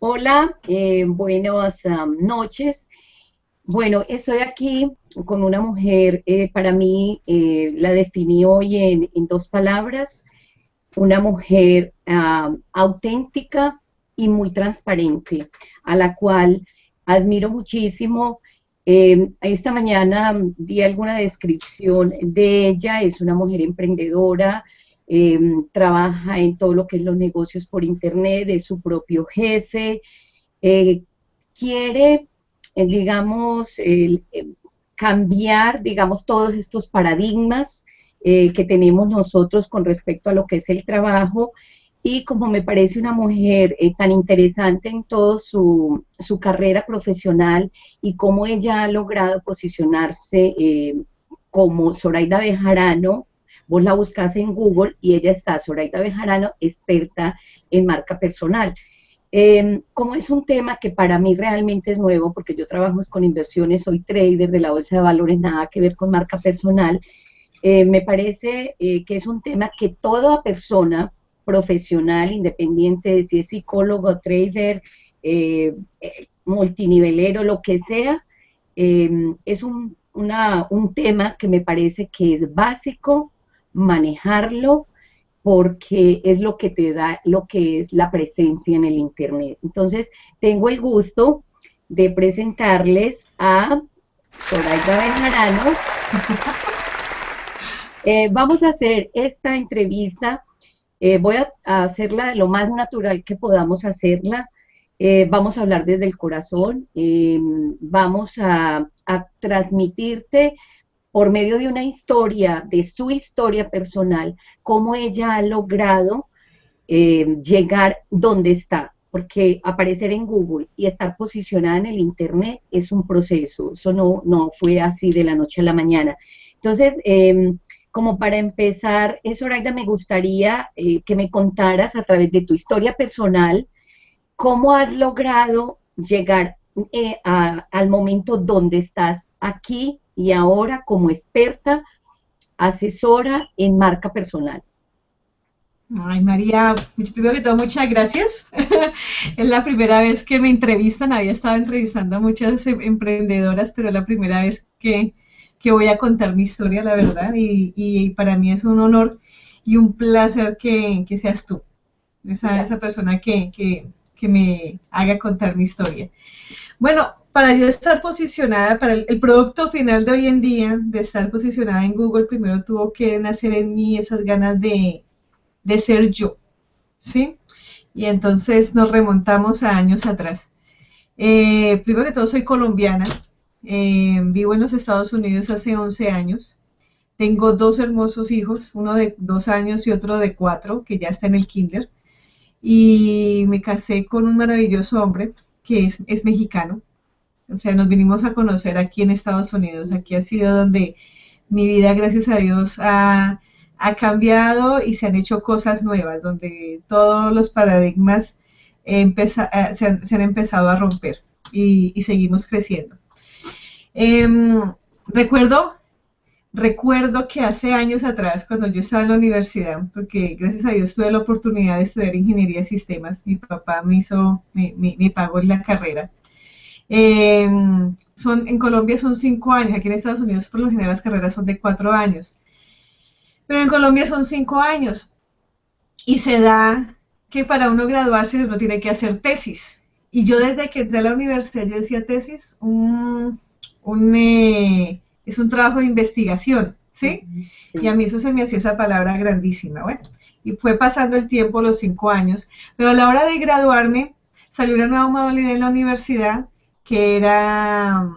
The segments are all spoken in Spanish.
Hola, buenas noches. Bueno, estoy aquí con una mujer, para mí la definí hoy en dos palabras, una mujer auténtica y muy transparente, a la cual admiro muchísimo. Esta mañana di alguna descripción de ella, es una mujer emprendedora, eh, trabaja en todo lo que es los negocios por internet, es su propio jefe, eh, quiere, digamos, cambiar, digamos, todos estos paradigmas que tenemos nosotros con respecto a lo que es el trabajo. Y como me parece una mujer tan interesante en toda su carrera profesional y cómo ella ha logrado posicionarse como Zoraida Bejarano, vos la buscas en Google y ella está, Zoraida Bejarano, experta en marca personal. Como es un tema que para mí realmente es nuevo, porque yo trabajo con inversiones, soy trader de la bolsa de valores, nada que ver con marca personal, me parece que es un tema que toda persona profesional, independiente de si es psicólogo, trader, multinivelero, lo que sea, es un tema que me parece que es básico manejarlo porque es lo que te da lo que es la presencia en el Internet. Entonces, tengo el gusto de presentarles a Zoraida Bejarano. Vamos a hacer esta entrevista, voy a hacerla lo más natural que podamos hacerla. Vamos a hablar desde el corazón, vamos a transmitirte por medio de una historia, de su historia personal, cómo ella ha logrado llegar donde está, porque aparecer en Google y estar posicionada en el Internet es un proceso, eso no fue así de la noche a la mañana. Entonces, como para empezar, Zoraida, me gustaría que me contaras a través de tu historia personal cómo has logrado llegar al momento donde estás aquí y ahora como experta, asesora en marca personal. Ay, María, primero que todo, muchas gracias. Es la primera vez que me entrevistan. Había estado entrevistando a muchas emprendedoras, pero es la primera vez que voy a contar mi historia, la verdad. Y para mí es un honor y un placer que seas tú, esa Gracias. persona que me haga contar mi historia. Bueno, para yo estar posicionada, para el producto final de hoy en día, de estar posicionada en Google, primero tuvo que nacer en mí esas ganas de ser yo, ¿sí? Y entonces nos remontamos a años atrás. Primero que todo, soy colombiana, vivo en los Estados Unidos hace 11 años, tengo dos hermosos hijos, uno de 2 años y otro de 4, que ya está en el kinder, y me casé con un maravilloso hombre que es mexicano. O sea, nos vinimos a conocer aquí en Estados Unidos. Aquí ha sido donde mi vida, gracias a Dios, ha cambiado y se han hecho cosas nuevas, donde todos los paradigmas se han empezado a romper y seguimos creciendo. Eh, recuerdo, recuerdo que hace años atrás, cuando yo estaba en la universidad, porque gracias a Dios tuve la oportunidad de estudiar ingeniería de sistemas, mi papá me pagó la carrera. Eh, en Colombia son 5 años, aquí en Estados Unidos por lo general las carreras son de 4 años, pero en Colombia son 5 años y se da que para uno graduarse uno tiene que hacer tesis. Y yo desde que entré a la universidad yo decía tesis, es un trabajo de investigación, ¿sí? Y a Sí. mí eso se me hacía esa palabra grandísima, bueno. Y fue pasando el tiempo, los 5 años, pero a la hora de graduarme salió una nueva modalidad en la universidad que era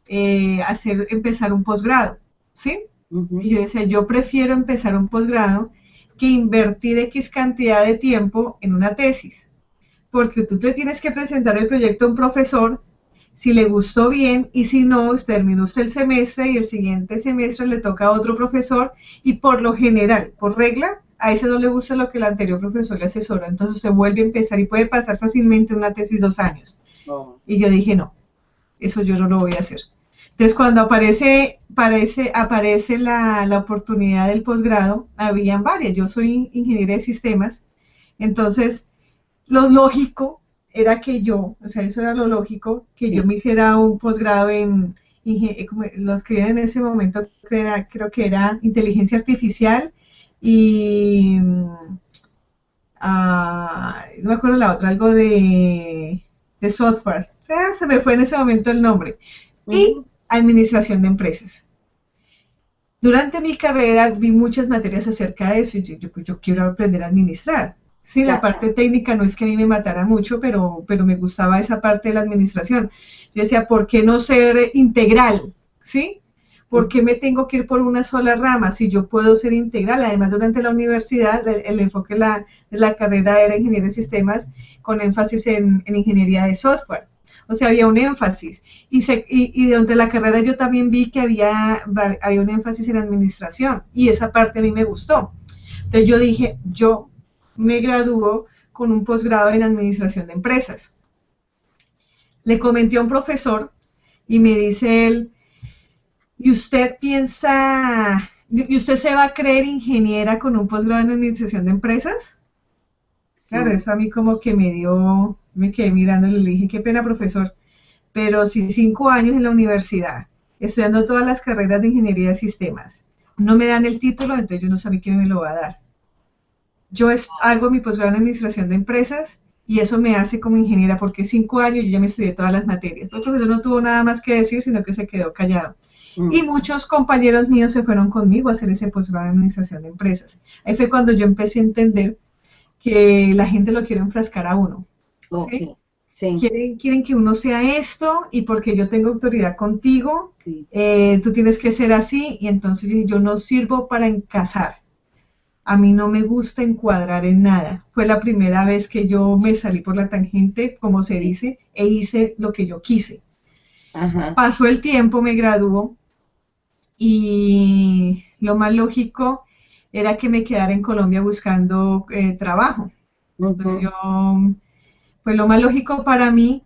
empezar un posgrado, ¿sí? Y Ujú. yo decía, yo prefiero empezar un posgrado que invertir X cantidad de tiempo en una tesis, porque tú te tienes que presentar el proyecto a un profesor, si le gustó bien y si no, terminó usted el semestre y el siguiente semestre le toca a otro profesor y por lo general, por regla, a ese no le gusta lo que el anterior profesor le asesora, entonces usted vuelve a empezar y puede pasar fácilmente una tesis 2 años. Oh. Y yo dije, no, eso yo no lo voy a hacer. Entonces, cuando aparece la oportunidad del posgrado, habían varias. Yo soy ingeniera de sistemas, entonces lo lógico era que yo, o sea, eso era lo lógico, que yo me hiciera un posgrado en, como lo escribí en ese momento, creo que era inteligencia artificial y, no me acuerdo la otra, algo de software, o sea, se me fue en ese momento el nombre, y administración de empresas. Durante mi carrera vi muchas materias acerca de eso y yo quiero aprender a administrar. Sí, la parte técnica no es que a mí me matara mucho, pero me gustaba esa parte de la administración. Yo decía, ¿por qué no ser integral? ¿Sí? ¿Por qué me tengo que ir por una sola rama si yo puedo ser integral? Además, durante la universidad, el enfoque de la carrera era ingeniería de sistemas con énfasis en ingeniería de software. O sea, había un énfasis. Y durante la carrera yo también vi que había un énfasis en administración. Y esa parte a mí me gustó. Entonces yo dije, yo me gradúo con un posgrado en administración de empresas. Le comenté a un profesor y me dice él, ¿y usted piensa, y usted se va a creer ingeniera con un posgrado en administración de empresas? Claro, eso a mí como que me quedé mirando y le dije, qué pena, profesor, pero si 5 años en la universidad, estudiando todas las carreras de ingeniería de sistemas, no me dan el título, entonces yo no sabía quién me lo va a dar. Yo hago mi posgrado en administración de empresas y eso me hace como ingeniera, porque 5 años yo ya me estudié todas las materias. El profesor no tuvo nada más que decir, sino que se quedó callado. Y muchos compañeros míos se fueron conmigo a hacer ese posgrado en administración de empresas. Ahí fue cuando yo empecé a entender que la gente lo quiere enfrascar a uno. ¿Sí? Sí. Quieren que uno sea esto y porque yo tengo autoridad contigo, tú tienes que ser así y entonces yo no sirvo para encasar. A mí no me gusta encuadrar en nada. Fue la primera vez que yo me salí por la tangente, como se dice, e hice lo que yo quise. Ajá. Pasó el tiempo, me graduó y lo más lógico era que me quedara en Colombia buscando trabajo. Entonces pues lo más lógico para mí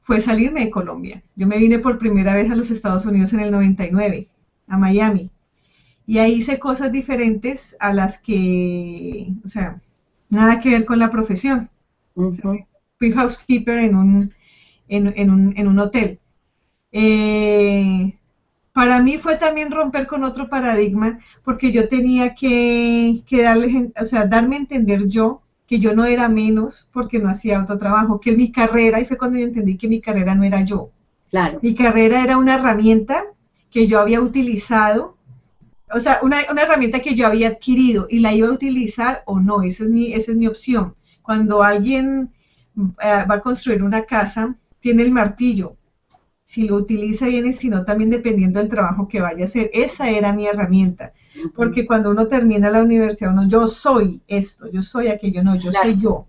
fue salirme de Colombia. Yo me vine por primera vez a los Estados Unidos en el 99, a Miami. Y ahí hice cosas diferentes a las que, o sea, nada que ver con la profesión. O sea, fui housekeeper en un hotel. Para mí fue también romper con otro paradigma, porque yo tenía que darme a entender yo que yo no era menos porque no hacía otro trabajo, que mi carrera, y fue cuando yo entendí que mi carrera no era yo. Claro. Mi carrera era una herramienta que yo había utilizado, o sea, una herramienta que yo había adquirido y la iba a utilizar o no, esa es mi opción. Cuando alguien va a construir una casa, tiene el martillo, si lo utiliza bien y si no, también dependiendo del trabajo que vaya a hacer. Esa era mi herramienta, porque cuando uno termina la universidad, yo soy esto, yo soy aquello, no, yo soy yo.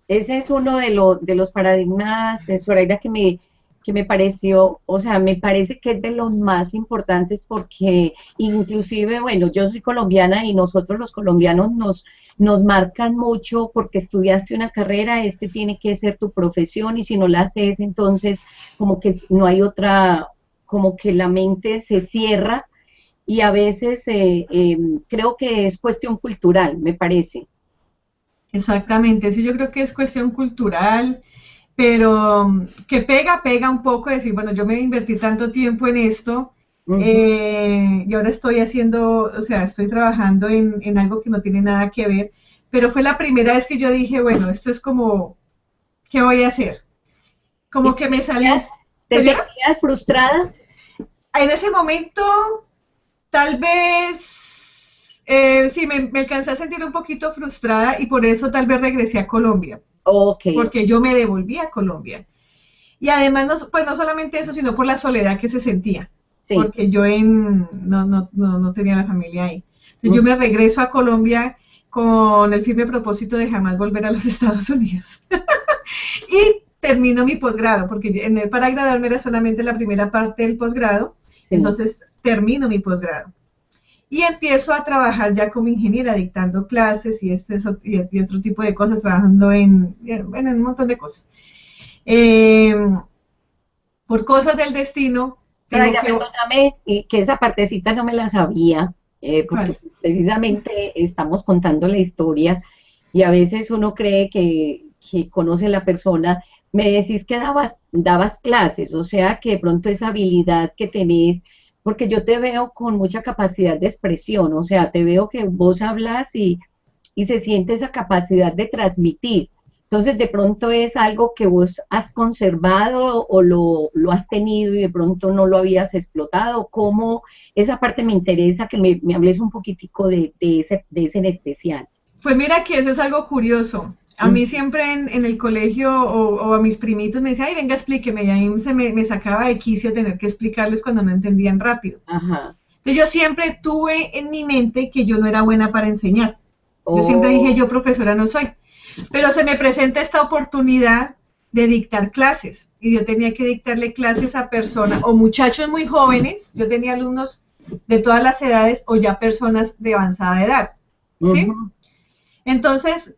Ese es uno de los paradigmas, Zoraida, que me pareció, o sea, me parece que es de los más importantes porque inclusive, bueno, yo soy colombiana y nosotros los colombianos nos marcan mucho porque estudiaste una carrera, este tiene que ser tu profesión y si no la haces, entonces como que no hay otra, como que la mente se cierra y a veces creo que es cuestión cultural, me parece. Exactamente, sí, yo creo que es cuestión cultural, pero que pega un poco, decir, bueno, yo me invertí tanto tiempo en esto y ahora estoy haciendo, o sea, estoy trabajando en algo que no tiene nada que ver, pero fue la primera vez que yo dije, bueno, esto es como, ¿qué voy a hacer? Como que me salió... ¿Te sentías frustrada? En ese momento, tal vez... sí, me alcancé a sentir un poquito frustrada y por eso tal vez regresé a Colombia. Okay. Porque yo me devolví a Colombia. Y además, pues no solamente eso, sino por la soledad que se sentía. Sí. Porque yo no tenía la familia ahí. Entonces yo me regreso a Colombia con el firme propósito de jamás volver a los Estados Unidos. Y termino mi posgrado, porque para graduarme era solamente la primera parte del posgrado. Sí. Entonces termino mi posgrado. Y empiezo a trabajar ya como ingeniera, dictando clases y otro tipo de cosas, trabajando en un montón de cosas. Por cosas del destino... Perdóname, que esa partecita no me la sabía, porque precisamente estamos contando la historia y a veces uno cree que que conoce la persona, me decís que dabas clases, o sea que de pronto esa habilidad que tenés, porque yo te veo con mucha capacidad de expresión, o sea, te veo que vos hablas y se siente esa capacidad de transmitir. Entonces, de pronto es algo que vos has conservado o lo has tenido y de pronto no lo habías explotado. ¿Cómo? Esa parte me interesa, que me hables un poquitico de ese en especial. Pues mira que eso es algo curioso. A mí Mm, siempre en el colegio o a mis primitos me decían, ay, venga, explíqueme, y a mí me sacaba de quicio tener que explicarles cuando no entendían rápido. ajá. Entonces yo siempre tuve en mi mente que yo no era buena para enseñar. Yo siempre dije, Oh, yo profesora no soy. Pero se me presenta esta oportunidad de dictar clases. Y yo tenía que dictarle clases a personas o muchachos muy jóvenes. Yo tenía alumnos de todas las edades o ya personas de avanzada edad. ¿Sí? ujú, Entonces,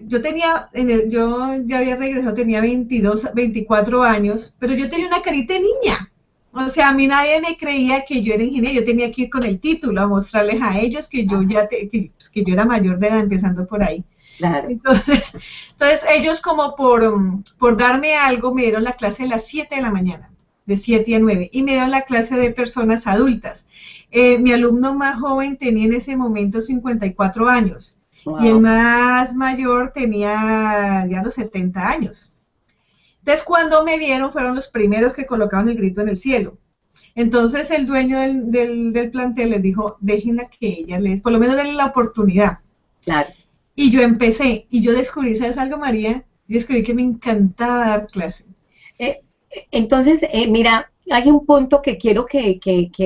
yo tenía, yo ya había regresado, tenía 22, 24 años, pero yo tenía una carita de niña. O sea, a mí nadie me creía que yo era ingeniero, yo tenía que ir con el título a mostrarles a ellos que yo ajá, que yo era mayor de edad, empezando por ahí. claro. Entonces ellos como por darme algo me dieron la clase a las 7 de la mañana, de 7 a 9, y me dieron la clase de personas adultas. Mi alumno más joven tenía en ese momento 54 años y el Wow, más mayor tenía ya los 70 años. Entonces cuando me vieron fueron los primeros que colocaron el grito en el cielo. Entonces el dueño del plantel les dijo, déjenla que ella les, por lo menos denle la oportunidad. claro. Y yo empecé, y yo descubrí, ¿sabes algo, María? Yo descubrí que me encantaba dar clase. Eh, entonces, mira, hay un punto que quiero que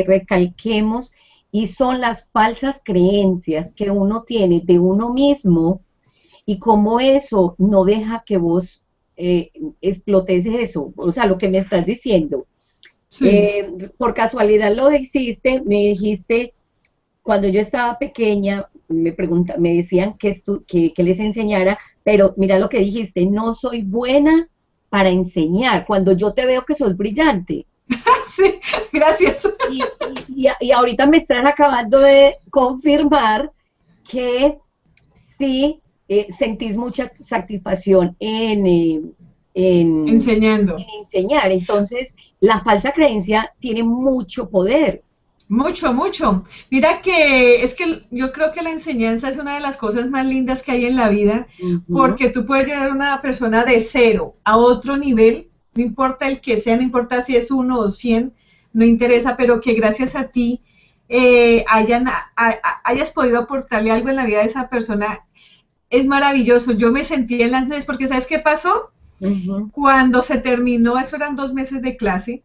recalquemos y son las falsas creencias que uno tiene de uno mismo y cómo eso no deja que vos explotes eso, o sea, lo que me estás diciendo. Sí. Por casualidad lo hiciste, me dijiste, cuando yo estaba pequeña, me decían que les enseñara, pero mira lo que dijiste, no soy buena para enseñar, cuando yo te veo que sos brillante. Sí, gracias. Y ahorita me estás acabando de confirmar que sí sentís mucha satisfacción Enseñando. en enseñar. Entonces, la falsa creencia tiene mucho poder. Mucho, mucho. Mira que es que yo creo que la enseñanza es una de las cosas más lindas que hay en la vida, Ujú, porque tú puedes llevar a una persona de cero a otro nivel, no importa el que sea, no importa si es 1 o 100, no interesa, pero que gracias a ti hayas podido aportarle algo en la vida de esa persona, es maravilloso. Yo me sentí en las nubes, porque ¿sabes qué pasó? ujú. Cuando se terminó, eso eran 2 meses de clase,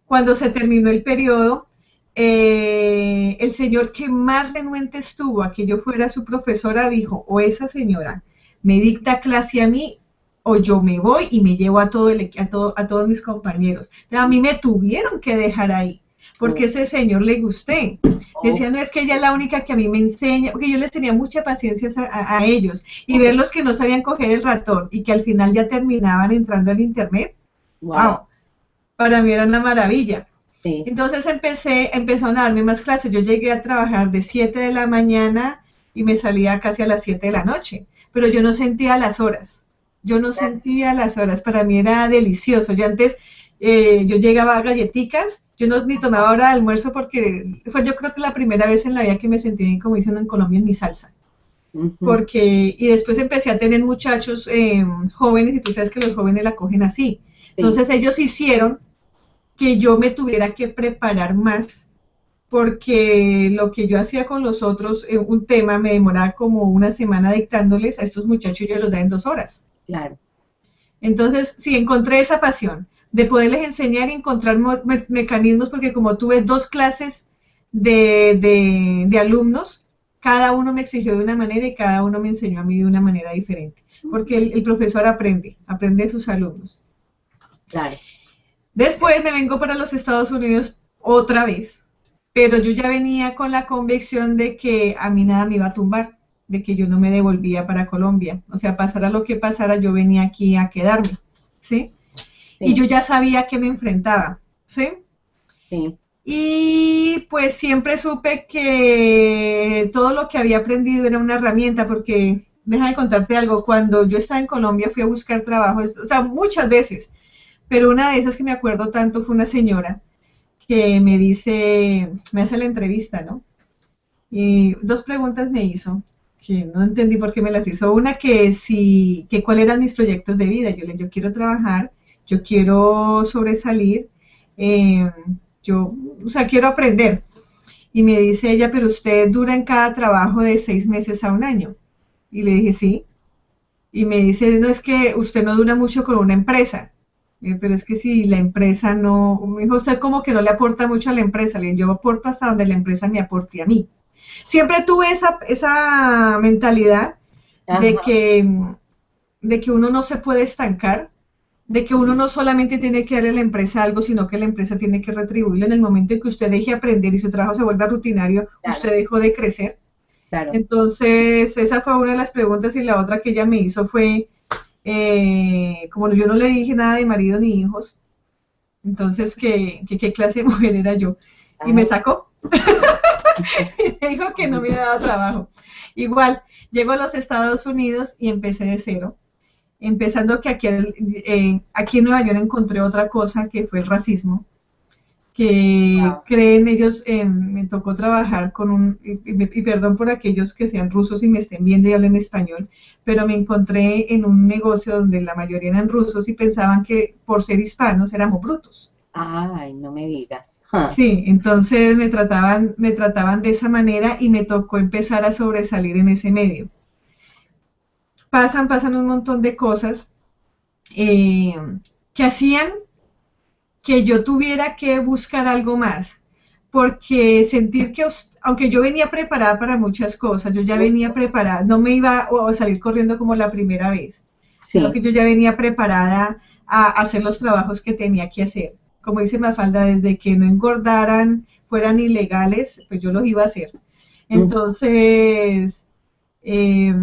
cuando se terminó el periodo, el señor que más renuente estuvo a que yo fuera su profesora dijo, o esa señora me dicta clase a mí, o yo me voy y me llevo a todos mis compañeros. A mí me tuvieron que dejar ahí, porque Oh, ese señor le gusté. oh, Decía, no es que ella es la única que a mí me enseña, porque yo les tenía mucha paciencia a ellos, y oh, verlos que no sabían coger el ratón y que al final ya terminaban entrando al internet, wow, wow, para mí era una maravilla. sí. Entonces empezaron a darme más clases. Yo llegué a trabajar de 7 de la mañana y me salía casi a las 7 de la noche, pero yo no sentía las horas. Yo no sentía las horas, para mí era delicioso. Yo antes, yo llegaba a galletitas, yo no ni tomaba hora de almuerzo porque fue yo creo que la primera vez en la vida que me sentí, como dicen en Colombia, en mi salsa. Ujú, Y después empecé a tener muchachos jóvenes, y tú sabes que los jóvenes la cogen así. sí. Entonces ellos hicieron que yo me tuviera que preparar más, porque lo que yo hacía con los otros, un tema, me demoraba como una semana dictándoles, a estos muchachos yo los daba en 2 horas. Claro. Entonces, sí, encontré esa pasión de poderles enseñar y encontrar mecanismos, porque como tuve 2 clases de alumnos, cada uno me exigió de una manera y cada uno me enseñó a mí de una manera diferente, porque el profesor aprende de sus alumnos. Claro. Después me vengo para los Estados Unidos otra vez, pero yo ya venía con la convicción de que a mí nada me iba a tumbar, de que yo no me devolvía para Colombia. O sea, pasara lo que pasara, yo venía aquí a quedarme, ¿sí? Y yo Sí, ya sabía que me enfrentaba, ¿sí? sí. Y pues siempre supe que todo lo que había aprendido era una herramienta, porque déjame contarte algo. Cuando yo estaba en Colombia fui a buscar trabajo, o sea, muchas veces, pero una de esas que me acuerdo tanto fue una señora que me dice, me hace la entrevista, ¿no? Y dos preguntas me hizo, que no entendí por qué me las hizo. Una que si, que cuáles eran mis proyectos de vida. Yo quiero trabajar, yo quiero sobresalir, eh, yo, o sea, quiero aprender. Y me dice ella, pero usted dura en cada trabajo de 6 meses a un año. Y le dije, sí. Y me dice, no, es que usted no dura mucho con una empresa. Pero es que si la empresa no, me dijo, usted como que no le aporta mucho a la empresa. Le digo, yo aporto hasta donde la empresa me aporte a mí. Siempre tuve esa mentalidad de Ajá, que, de que uno no se puede estancar, de que uno no solamente tiene que darle a la empresa algo, sino que la empresa tiene que retribuirlo en el momento en que usted deje aprender y su trabajo se vuelva rutinario, claro, usted dejó de crecer. claro. Entonces, esa fue una de las preguntas y la otra que ella me hizo fue, como yo no le dije nada de marido ni hijos, entonces, ¿qué clase de mujer era yo? Y me Ah, sacó. Me dijo que no me había dado trabajo. Igual, llego a los Estados Unidos y empecé de cero. Empezando que aquí en Nueva York encontré otra cosa que fue el racismo, que wow. creen ellos, me tocó trabajar con y perdón por aquellos que sean rusos y me estén viendo y hablen español, pero me encontré en un negocio donde la mayoría eran rusos y pensaban que por ser hispanos éramos brutos. Ay, no me digas. Ah, Sí, entonces me trataban de esa manera y me tocó empezar a sobresalir en ese medio. Pasan un montón de cosas eh, que hacían que yo tuviera que buscar algo más, porque sentir que, aunque yo venía preparada para muchas cosas, yo ya venía preparada, no me iba a salir corriendo como la primera vez, sino sí. que yo ya venía preparada a hacer los trabajos que tenía que hacer. Como dice Mafalda, desde que no engordaran, fueran ilegales, pues yo los iba a hacer. Mm, Entonces, eh,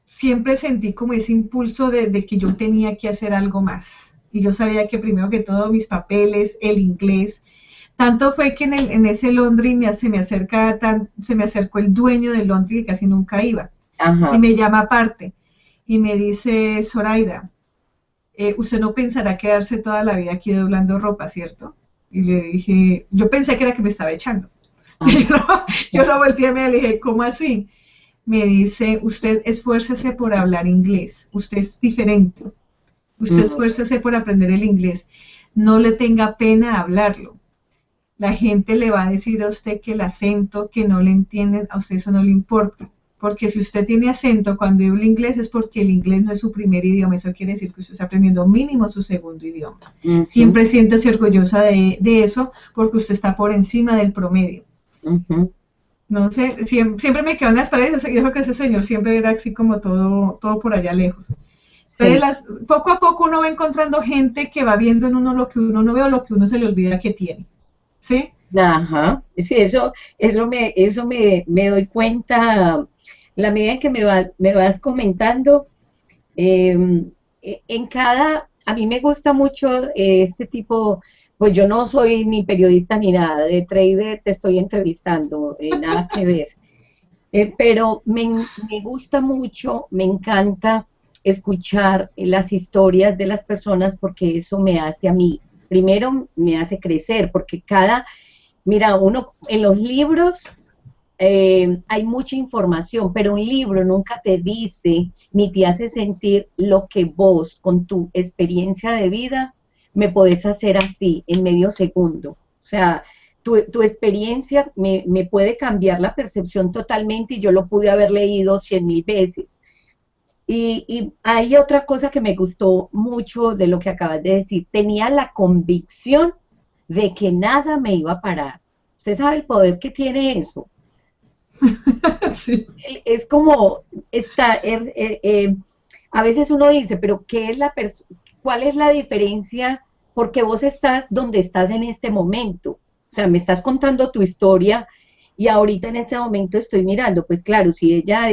siempre sentí como ese impulso de que yo tenía que hacer algo más. Y yo sabía que primero que todo mis papeles, el inglés. Tanto fue que en ese laundry se me acercó el dueño del laundry que casi nunca iba. Y ajá. me llama aparte y me dice, Zoraida, usted no pensará quedarse toda la vida aquí doblando ropa, ¿cierto? Y le dije, yo pensé que era que me estaba echando. Ah, Yo lo volteé y me dije, ¿cómo así? Me dice, usted esfuércese por hablar inglés, usted es diferente, usted mm, esfuércese por aprender el inglés, no le tenga pena hablarlo. La gente le va a decir a usted que el acento, que no le entienden, a usted eso no le importa. Porque si usted tiene acento cuando habla inglés es porque el inglés no es su primer idioma, eso quiere decir que usted está aprendiendo mínimo su segundo idioma. ujú, Siempre siéntase orgullosa de eso porque usted está por encima del promedio. ujú. No sé, siempre me quedo en las paredes, y dejo que ese señor siempre era así como todo por allá lejos. Entonces, Sí. poco a poco uno va encontrando gente que va viendo en uno lo que uno no ve o lo que uno se le olvida que tiene. ¿Sí? Ajá, sí, eso me doy cuenta la medida en que me vas comentando. eh, a mí me gusta mucho este tipo, pues yo no soy ni periodista ni nada, de trader te estoy entrevistando, nada que ver. Pero me gusta mucho, me encanta escuchar las historias de las personas porque eso me hace a mí, primero me hace crecer, porque mira, uno en los libros hay mucha información, pero un libro nunca te dice ni te hace sentir lo que vos, con tu experiencia de vida, me podés hacer así en medio segundo. O sea, tu experiencia me puede cambiar la percepción totalmente y yo lo pude haber leído 100.000 veces. Y hay otra cosa que me gustó mucho de lo que acabas de decir. Tenía la convicción de que nada me iba a parar. Usted sabe el poder que tiene eso. Sí. Es como, a veces uno dice, pero ¿cuál es la diferencia? Porque vos estás donde estás en este momento. O sea, me estás contando tu historia y ahorita en este momento estoy mirando, pues claro, si ella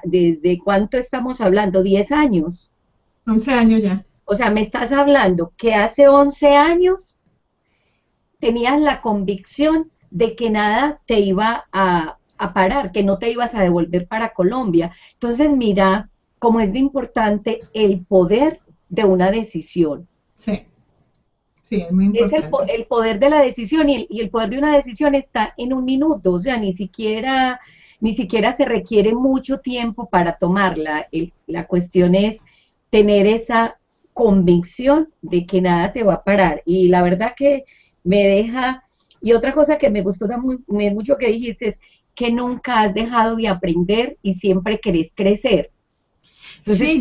desde ¿cuánto estamos hablando? 10 años. 11 años ya. O sea, me estás hablando que hace 11 años tenías la convicción de que nada te iba a parar, que no te ibas a devolver para Colombia. Entonces, mira cómo es de importante el poder de una decisión. Sí, sí, es muy Es importante. el poder de la decisión y el poder de una decisión está en un minuto, o sea, ni siquiera se requiere mucho tiempo para tomarla. La cuestión es tener esa convicción de que nada te va a parar. Y la verdad que me deja, y otra cosa que me gustó mucho que dijiste es que nunca has dejado de aprender y siempre querés crecer. Entonces,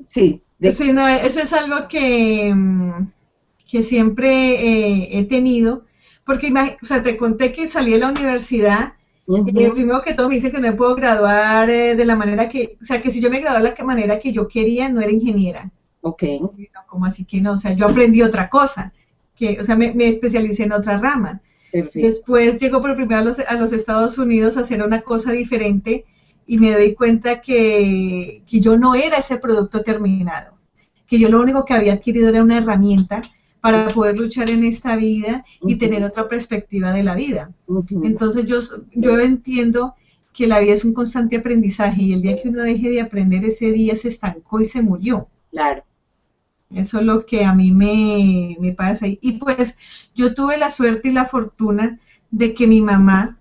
Sí, sí, sí, no, eso es algo que siempre he tenido, porque o sea, te conté que salí de la universidad, ujú, primero que todo me dice que no me puedo graduar de la manera que, o sea, que si yo me graduaba de la manera que yo quería, no era ingeniera. ok, Y no, ¿cómo así que no? O sea, yo aprendí otra cosa, que, o sea, me especialicé en otra rama. perfecto. Después llego por primera vez a los Estados Unidos a hacer una cosa diferente y me doy cuenta que yo no era ese producto terminado, que yo lo único que había adquirido era una herramienta para poder luchar en esta vida y tener Ujú, otra perspectiva de la vida. ujú, Entonces yo entiendo que la vida es un constante aprendizaje y el día que uno deje de aprender, ese día se estancó y se murió. claro. Eso es lo que a mí me pasa. Y pues yo tuve la suerte y la fortuna de que mi mamá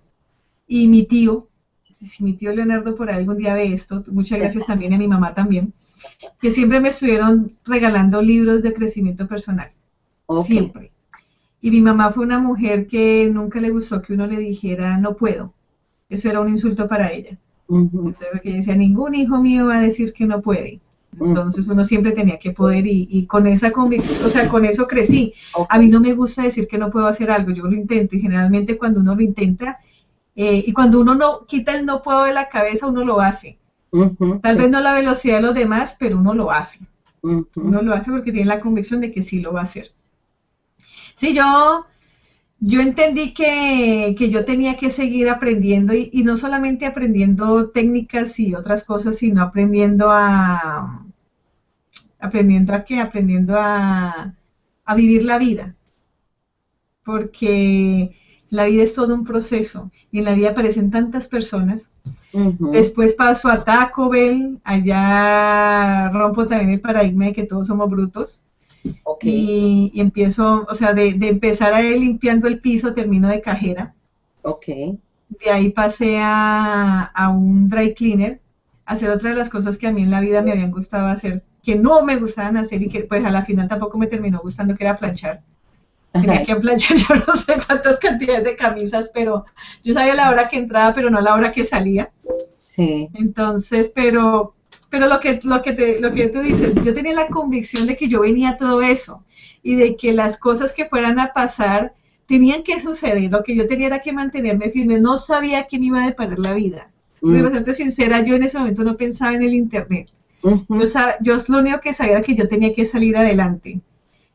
y mi tío, si mi tío Leonardo por ahí algún día ve esto, muchas gracias también a mi mamá también, que siempre me estuvieron regalando libros de crecimiento personal, Ok. siempre. Y mi mamá fue una mujer que nunca le gustó que uno le dijera no puedo. Eso era un insulto para ella. Ujú, Entonces, porque ella decía, ningún hijo mío va a decir que no puede. ujú, Entonces uno siempre tenía que poder y con esa convicción, o sea, con eso crecí. ok. A mí no me gusta decir que no puedo hacer algo, yo lo intento y generalmente cuando uno lo intenta y cuando uno no quita el no puedo de la cabeza, uno lo hace. Ujú, Tal vez no a la velocidad de los demás, pero uno lo hace. ujú, Uno lo hace porque tiene la convicción de que sí lo va a hacer. Sí, yo entendí que yo tenía que seguir aprendiendo y no solamente aprendiendo técnicas y otras cosas, sino aprendiendo a vivir la vida, porque la vida es todo un proceso y en la vida aparecen tantas personas. ujú, Después paso a Taco Bell, allá rompo también el paradigma de que todos somos brutos ok, y empiezo, o sea, de empezar a ir limpiando el piso, termino de cajera. ok. De ahí pasé a un dry cleaner, a hacer otra de las cosas que a mí en la vida me habían gustado hacer, que no me gustaban hacer y que pues a la final tampoco me terminó gustando, que era planchar. Tenía Ajá, que planchar yo no sé cuántas cantidades de camisas, pero yo sabía la hora que entraba, pero no la hora que salía. sí. Entonces, pero lo que tú dices, yo tenía la convicción de que yo venía a todo eso y de que las cosas que fueran a pasar tenían que suceder. Lo que yo tenía era que mantenerme firme. No sabía qué me iba a deparar la vida. Porque, Mm, para serte sincera, yo en ese momento no pensaba en el Internet. ujú, Yo lo único que sabía era que yo tenía que salir adelante.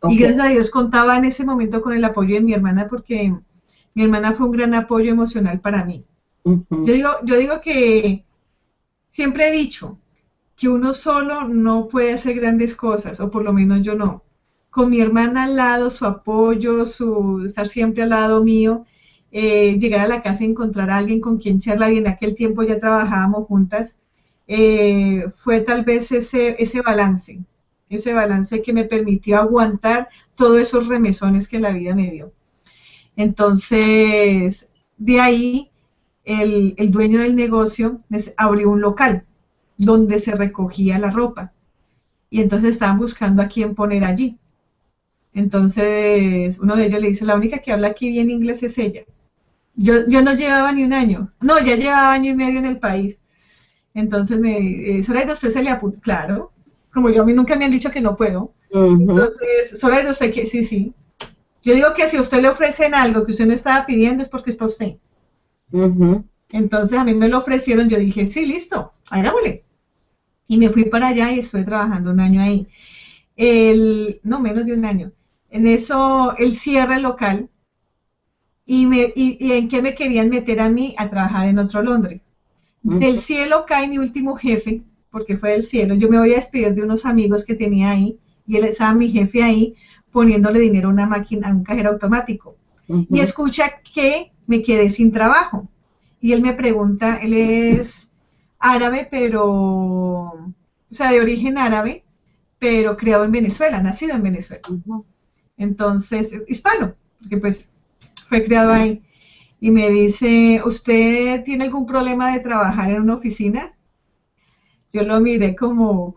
Y ok. gracias a Dios contaba en ese momento con el apoyo de mi hermana porque mi hermana fue un gran apoyo emocional para mí. Ujú, Yo digo que siempre he dicho que uno solo no puede hacer grandes cosas, o por lo menos yo no. Con mi hermana al lado, su apoyo, su estar siempre al lado mío, llegar a la casa y encontrar a alguien con quien charlar, y en aquel tiempo ya trabajábamos juntas, fue tal vez ese balance que me permitió aguantar todos esos remesones que la vida me dio. Entonces, de ahí, el dueño del negocio abrió un local donde se recogía la ropa. Y entonces estaban buscando a quién poner allí. Entonces uno de ellos le dice, la única que habla aquí bien inglés es ella. Yo no llevaba ni un año. No, ya llevaba año y medio en el país. Entonces Zoraida, usted se le apunta. Claro, como yo a mí nunca me han dicho que no puedo. ujú, Entonces, Zoraida, usted que sí, sí. Yo digo que si a usted le ofrecen algo que usted no estaba pidiendo es porque es para usted. ujú, Entonces a mí me lo ofrecieron, yo dije, sí, listo, hagámosle. Y me fui para allá y estuve trabajando un año ahí. No, menos de un año. En eso, él cierra el local y en qué me querían meter a mí a trabajar en otro Londres. Del ujú, cielo cae mi último jefe, porque fue del cielo. Yo me voy a despedir de unos amigos que tenía ahí y él estaba mi jefe ahí poniéndole dinero a una máquina, a un cajero automático. Y ujú, escucha que me quedé sin trabajo y él me pregunta, él es árabe, pero, o sea, de origen árabe, pero criado en Venezuela, nacido en Venezuela. Ujú. Entonces, hispano, porque pues fue criado ahí. Y me dice, ¿usted tiene algún problema de trabajar en una oficina? Yo lo miré como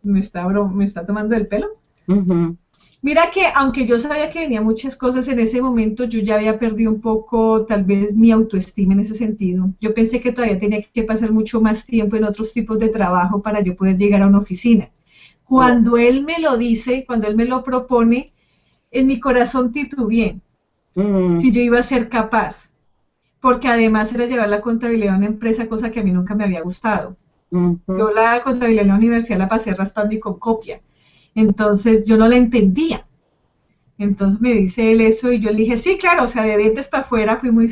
me está tomando el pelo. Ujú. Mira que aunque yo sabía que venía muchas cosas en ese momento, yo ya había perdido un poco tal vez mi autoestima en ese sentido. Yo pensé que todavía tenía que pasar mucho más tiempo en otros tipos de trabajo para yo poder llegar a una oficina. Oh. Cuando él me lo dice, cuando él me lo propone, en mi corazón titubeé Mm, si yo iba a ser capaz, porque además era llevar la contabilidad a una empresa, cosa que a mí nunca me había gustado. ujú. Yo la contabilidad en la universidad la pasé raspando y con copia. Entonces yo no la entendía. Entonces me dice él eso y yo le dije, sí, claro, o sea, de dientes para afuera fui muy,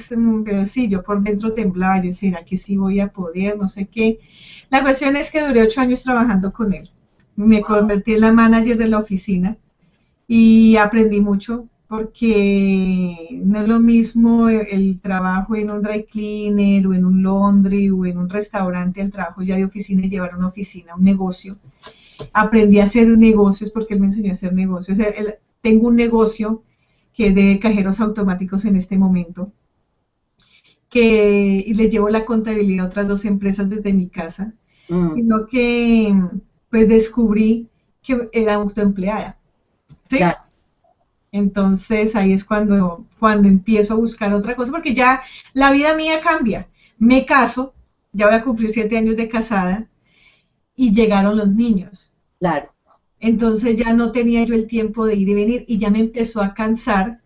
pero sí, yo por dentro temblaba, yo decía, ¿será que sí voy a poder? No sé qué. La cuestión es que duré 8 años trabajando con él. Me convertí en la manager de la oficina y aprendí mucho porque no es lo mismo el trabajo en un dry cleaner o en un laundry o en un restaurante, el trabajo ya de oficina y llevar una oficina, un negocio. Aprendí a hacer negocios porque él me enseñó a hacer negocios. Tengo un negocio que es de cajeros automáticos en este momento, que y le llevo la contabilidad a otras 2 empresas desde mi casa, Mm, sino que pues descubrí que era autoempleada, ¿sí? claro. Entonces ahí es cuando empiezo a buscar otra cosa, porque ya la vida mía cambia. Me caso, ya voy a cumplir 7 años de casada y llegaron los niños. Claro. Entonces ya no tenía yo el tiempo de ir y venir y ya me empezó a cansar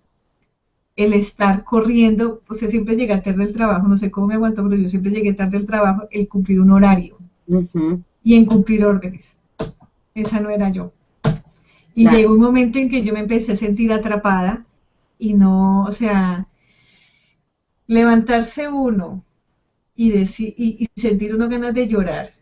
el estar corriendo, o sea, siempre llegué tarde del trabajo, no sé cómo me aguanto, pero yo siempre llegué tarde del trabajo, el cumplir un horario Ujú. y en cumplir órdenes. Esa no era yo. Y Claro. llegó un momento en que yo me empecé a sentir atrapada y no, o sea, levantarse uno y sentir uno ganas de llorar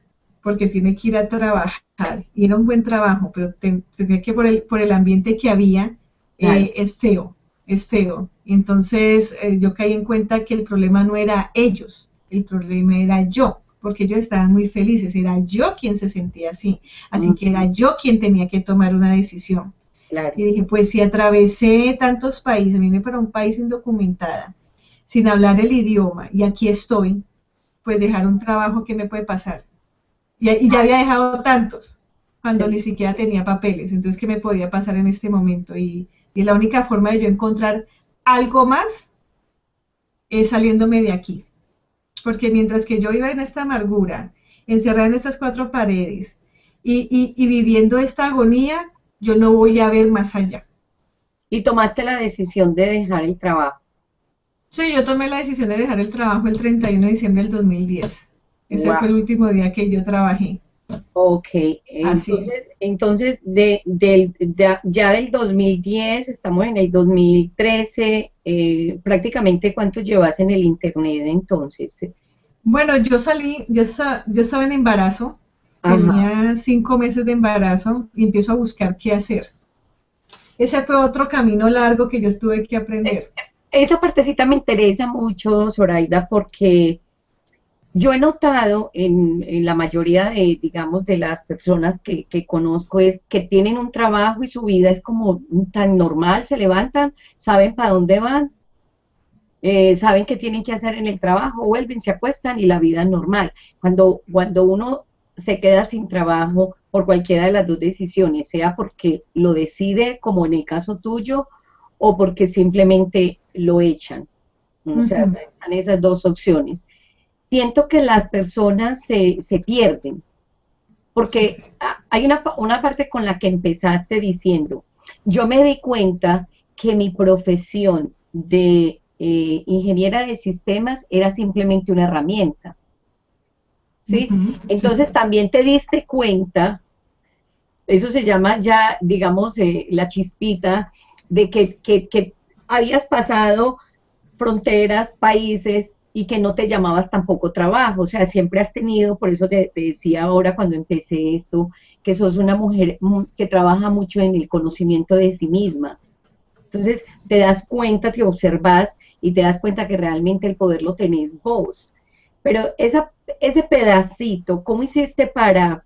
porque tiene que ir a trabajar y era un buen trabajo, pero tenía que por el ambiente que había, Claro. es feo, es feo. Y entonces yo caí en cuenta que el problema no era ellos, el problema era yo, porque ellos estaban muy felices, era yo quien se sentía así que Ujú. era yo quien tenía que tomar una decisión. Claro. Y dije, pues si atravesé tantos países, vine para un país indocumentada, sin hablar el idioma, y aquí estoy, pues dejar un trabajo que me puede pasar. Y ya había dejado tantos cuando ni Sí. siquiera tenía papeles, entonces ¿qué me podía pasar en este momento? Y la única forma de yo encontrar algo más es saliéndome de aquí, porque mientras que yo iba en esta amargura, encerrada en estas 4 paredes y viviendo esta agonía, yo no voy a ver más allá. Y tomaste la decisión de dejar el trabajo. Sí, yo tomé la decisión de dejar el trabajo el 31 de diciembre del 2010. Ese fue Wow. el último día que yo trabajé. Ok, Así. entonces ya del 2010, estamos en el 2013, prácticamente ¿cuánto llevas en el internet entonces? Bueno, yo estaba en embarazo, Ajá. tenía 5 meses de embarazo y empiezo a buscar qué hacer. Ese fue otro camino largo que yo tuve que Eh, aprender. Esa partecita me interesa mucho, Zoraida, porque yo he notado en la mayoría de, digamos, de las personas que conozco es que tienen un trabajo y su vida es como tan normal, se levantan, saben para dónde van, saben qué tienen que hacer en el trabajo, vuelven, se acuestan y la vida es normal. Cuando uno se queda sin trabajo por cualquiera de las dos decisiones, sea porque lo decide, como en el caso tuyo, o porque simplemente lo echan. O sea, Ujú, están esas dos opciones. Siento que las personas se pierden, sí. porque hay una parte con la que empezaste diciendo, yo me di cuenta que mi profesión de ingeniera de sistemas era simplemente una herramienta, ¿sí? Ujú, sí. Entonces también te diste cuenta, eso se llama ya, digamos, la chispita, de que habías pasado fronteras, países y que no te llamabas tampoco trabajo, o sea, siempre has tenido, por eso te decía ahora cuando empecé esto, que sos una mujer que trabaja mucho en el conocimiento de sí misma, Entonces te das cuenta, te observas y te das cuenta que realmente el poder lo tenés vos. Pero ese pedacito, ¿cómo hiciste para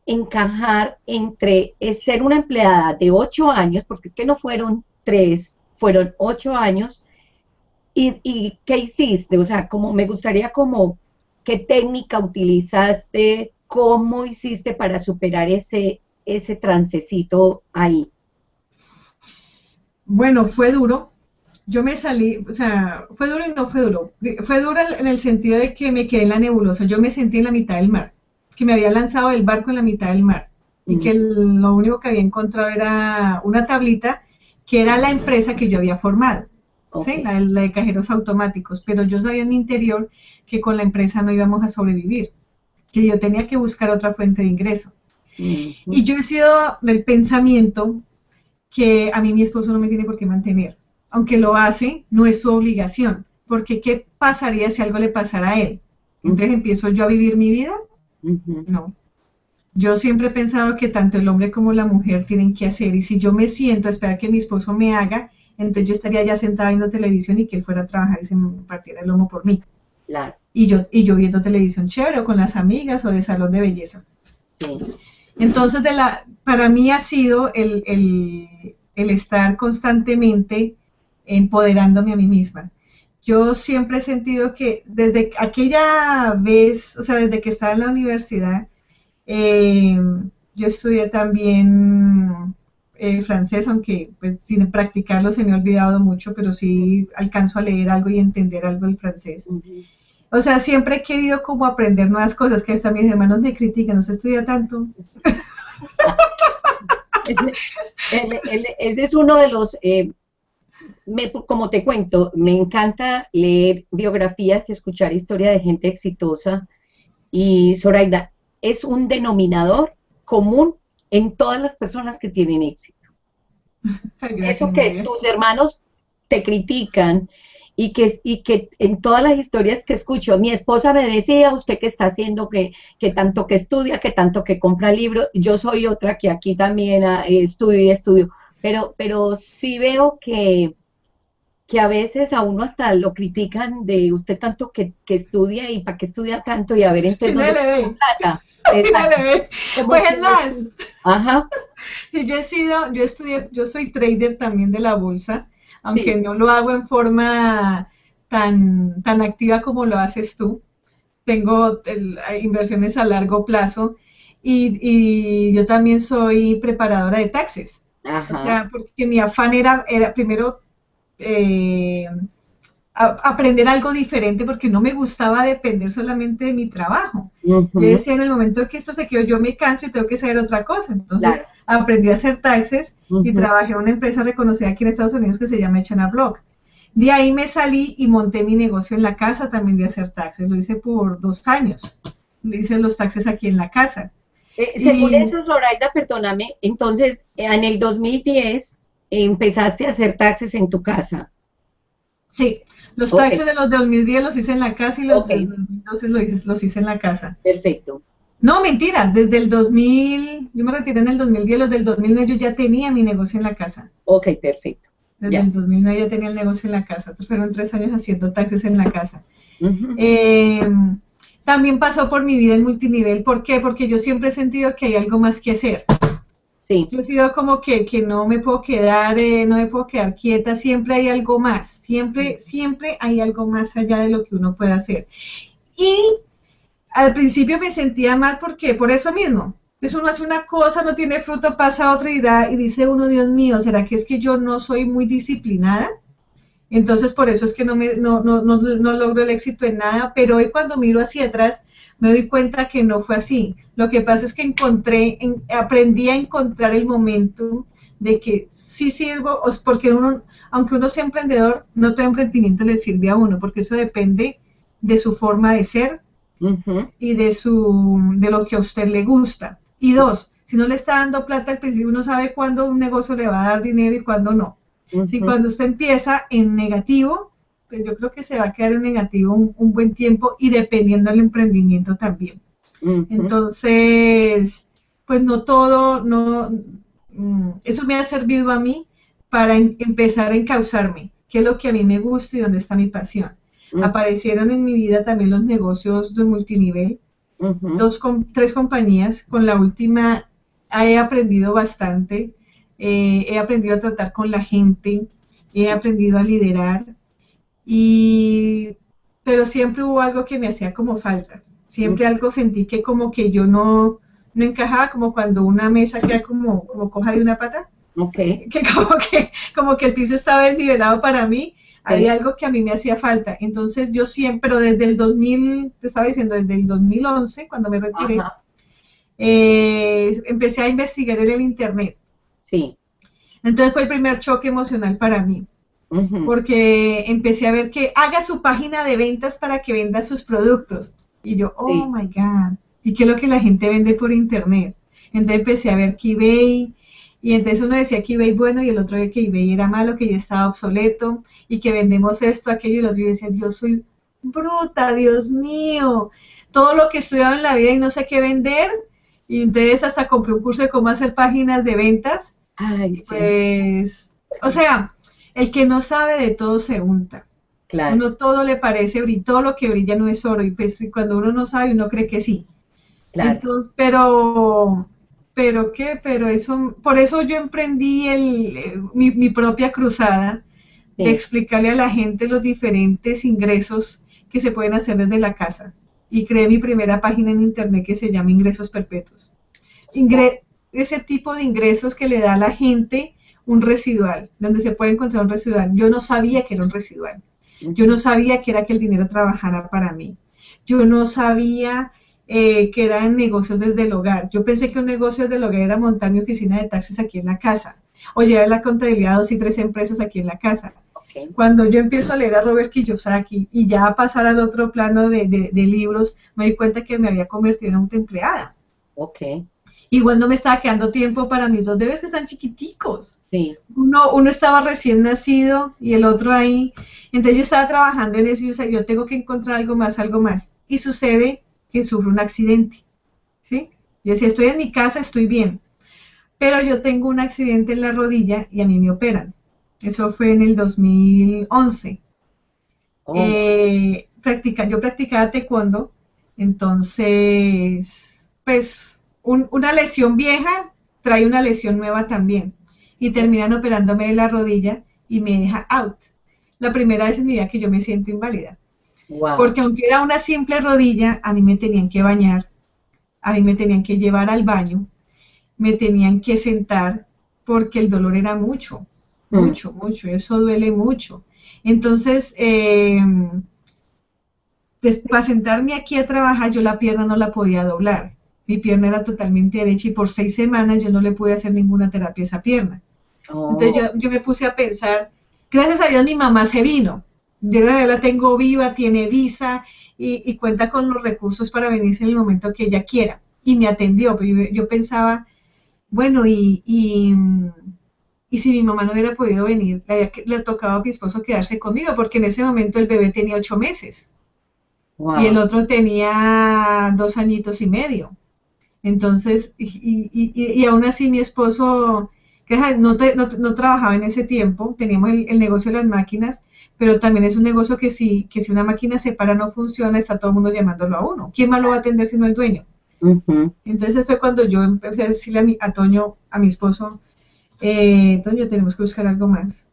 encajar entre ser una empleada de 8 años, porque es que no fueron 3, fueron 8 años, y qué hiciste? O sea, como me gustaría como, ¿qué técnica utilizaste? ¿Cómo hiciste para superar ese trancecito ahí? Bueno, fue duro. Yo me salí, o sea, fue duro y no fue duro. Fue duro en el sentido de que me quedé en la nebulosa. Yo me sentí en la mitad del mar, que me había lanzado del barco en la mitad del mar y que lo único que había encontrado era una tablita que era la empresa que yo había formado, ¿sí? Ok. La de cajeros automáticos, pero yo sabía en mi interior que con la empresa no íbamos a sobrevivir, que yo tenía que buscar otra fuente de ingreso. Ujú. Y yo he sido del pensamiento que a mí mi esposo no me tiene por qué mantener. Aunque lo hace, no es su obligación. Porque ¿qué pasaría si algo le pasara a él? Entonces Ujú. empiezo yo a vivir mi vida. Ujú. No. Yo siempre he pensado que tanto el hombre como la mujer tienen que hacer. Y si yo me siento a esperar que mi esposo me haga, entonces yo estaría ya sentada viendo televisión y que él fuera a trabajar y se me partiera el lomo por mí. Claro, Y yo viendo televisión chévere o con las amigas o de salón de belleza. sí. Entonces, para mí ha sido el estar constantemente empoderándome a mí misma. Yo siempre he sentido que desde aquella vez, o sea, desde que estaba en la universidad, eh, yo estudié también francés, aunque pues, sin practicarlo se me ha olvidado mucho, pero sí alcanzo a leer algo y entender algo del francés. Ujú. O sea, siempre he querido como aprender nuevas cosas, que hasta mis hermanos me critican, no se estudia tanto. Ese, ese es uno de los, como te cuento, me encanta leer biografías y escuchar historia de gente exitosa. Y Zoraida, es un denominador común en todas las personas que tienen éxito. Eso Gracias, que María. tus hermanos te critican y que en todas las historias que escucho, mi esposa me decía, usted que está haciendo, que tanto que estudia, que tanto que compra libros, yo soy otra que aquí también estudio y estudio, pero sí veo que a veces a uno hasta lo critican de usted tanto que estudia y para qué estudia tanto y a ver entonces Sí dónde le está la ve, plata. sí le Exacto. ve. Como Pues si es más, ajá, si yo estudié, yo soy trader también de la bolsa, aunque sí, no lo hago en forma tan activa como lo haces tú. Tengo inversiones a largo plazo y yo también soy preparadora de taxes. O ajá. sea, porque mi afán era primero eh, aprender algo diferente porque no me gustaba depender solamente de mi trabajo. Yo Ujú. decía, en el momento que esto se quedó, yo me canso y tengo que saber otra cosa. Entonces Claro. aprendí a hacer taxes y Ujú. trabajé en una empresa reconocida aquí en Estados Unidos que se llama H&R Block. De ahí me salí y monté mi negocio en la casa también de hacer taxes. Lo hice por 2 años. Le hice los taxes aquí en la casa. Según Y eso, Zoraida, perdóname, entonces en el 2010 empezaste a hacer taxes en tu casa. sí, los Ok, taxes de los de 2010 los hice en la casa y los ok, del 2012 los hice en la casa. perfecto. No, mentiras, desde el 2000, yo me retiré en el 2010, los del 2009 yo ya tenía mi negocio en la casa. Ok, perfecto. Desde Ya. el 2009 ya tenía el negocio en la casa. Entonces fueron 3 años haciendo taxes en la casa. Ujú. Eh, También pasó por mi vida el multinivel. ¿Por qué? Porque yo siempre he sentido que hay algo más que hacer. Sí. Yo he sido como que no me puedo quedar, no me puedo quedar quieta. Siempre hay algo más. Siempre hay algo más allá de lo que uno puede hacer. Y al principio me sentía mal porque por eso mismo. Entonces uno hace una cosa, no tiene fruto, pasa a otra y dice uno, Dios mío, ¿será que es que yo no soy muy disciplinada? Entonces por eso es que no logro el éxito en nada, pero hoy cuando miro hacia atrás me doy cuenta que no fue así. Lo que pasa es que aprendí a encontrar el momento de que sí sirvo, porque aunque uno sea emprendedor, no todo emprendimiento le sirve a uno, porque eso depende de su forma de ser, Ujú. y de lo que a usted le gusta. Y dos, si no le está dando plata al principio, uno sabe cuándo un negocio le va a dar dinero y cuándo no. Si Ujú. cuando usted empieza en negativo, pues yo creo que se va a quedar en negativo un buen tiempo y dependiendo del emprendimiento también. Ujú. Entonces, pues no todo, no, eso me ha servido a mí para empezar a encauzarme, qué es lo que a mí me gusta y dónde está mi pasión. Aparecieron en mi vida también los negocios de multinivel, tres compañías. Con la última he aprendido bastante, he aprendido a tratar con la gente, he aprendido a liderar, pero siempre hubo algo que me hacía como falta. Siempre algo sentí que como que yo no encajaba, como cuando una mesa queda como coja de una pata. Okay. Que como que el piso estaba desnivelado para mí, había algo que a mí me hacía falta. Entonces yo siempre, pero desde el 2000, te estaba diciendo, desde el 2011, cuando me retiré, empecé a investigar en el internet. Sí. Entonces fue el primer choque emocional para mí, porque empecé a ver que haga su página de ventas para que venda sus productos. Y yo, oh my God, ¿y qué es lo que la gente vende por internet? Entonces empecé a ver que eBay, y entonces uno decía que eBay bueno y el otro que eBay era malo, que ya estaba obsoleto y que vendemos esto, aquello, y los otro decía, yo soy bruta, Dios mío, todo lo que he estudiado en la vida y no sé qué vender. Y entonces hasta compré un curso de cómo hacer páginas de ventas. Ay, sí. Pues, o sea, el que no sabe de todo se unta. Claro. Uno todo le parece brillar, todo lo que brilla no es oro, y pues cuando uno no sabe uno cree que sí. Claro. Entonces, pero eso, por eso yo emprendí mi propia cruzada de explicarle a la gente los diferentes ingresos que se pueden hacer desde la casa. Y creé mi primera página en internet que se llama Ingresos Perpetuos. Ese tipo de ingresos que le da a la gente un residual, donde se puede encontrar un residual. Yo no sabía que era un residual. Yo no sabía que era que el dinero trabajara para mí. Yo no sabía que eran negocios desde el hogar. Yo pensé que un negocio desde el hogar era montar mi oficina de taxis aquí en la casa, o llevar la contabilidad a 2 y 3 empresas aquí en la casa. Cuando yo empiezo a leer a Robert Kiyosaki y ya a pasar al otro plano de libros, me di cuenta que me había convertido en autoempleada. Igual no me estaba quedando tiempo para mis dos bebés que están chiquiticos. Sí. Uno estaba recién nacido y el otro ahí. Entonces yo estaba trabajando en eso y yo tengo que encontrar algo más. Y sucede que sufro un accidente. ¿Sí? Yo decía, estoy en mi casa, estoy bien. Pero yo tengo un accidente en la rodilla y a mí me operan. Eso fue en el 2011. Yo practicaba taekwondo, entonces, pues, una lesión vieja trae una lesión nueva también. Y terminan operándome de la rodilla y me deja out. La primera vez en mi vida que yo me siento inválida. Wow. Porque aunque era una simple rodilla, a mí me tenían que bañar, a mí me tenían que llevar al baño, me tenían que sentar, porque el dolor era mucho, mucho, eso duele mucho. Entonces, para sentarme aquí a trabajar, yo la pierna no la podía doblar. Mi pierna era totalmente derecha y por 6 semanas yo no le pude hacer ninguna terapia a esa pierna. Entonces yo me puse a pensar, gracias a Dios mi mamá se vino. Yo la tengo viva, tiene visa y cuenta con los recursos para venirse en el momento que ella quiera. Y me atendió, pero yo pensaba, bueno, y si mi mamá no hubiera podido venir, le tocaba a mi esposo quedarse conmigo, porque en ese momento el bebé tenía 8 meses. Wow. Y el otro tenía 2 añitos y medio. Entonces, y aún así mi esposo, que no trabajaba en ese tiempo, teníamos el negocio de las máquinas, pero también es un negocio que si una máquina se para, no funciona, está todo el mundo llamándolo a uno. ¿Quién más lo va a atender sino el dueño? Entonces fue cuando yo empecé a decirle a Toño, a mi esposo, Toño, tenemos que buscar algo más.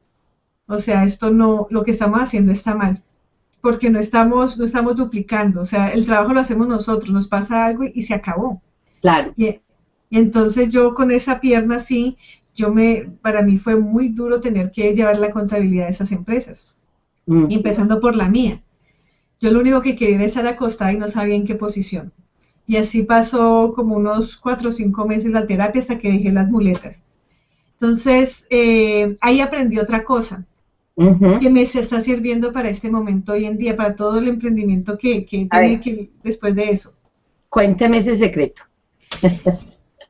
O sea, esto no, lo que estamos haciendo está mal, porque no estamos duplicando. O sea, el trabajo lo hacemos nosotros, nos pasa algo y se acabó. Claro. Y entonces yo con esa pierna así, para mí fue muy duro tener que llevar la contabilidad de esas empresas, empezando por la mía. Yo lo único que quería era estar acostada y no sabía en qué posición. Y así pasó como unos 4 o 5 meses la terapia hasta que dejé las muletas. Entonces, ahí aprendí otra cosa, que me está sirviendo para este momento hoy en día, para todo el emprendimiento que he tenido después de eso. Cuénteme ese secreto.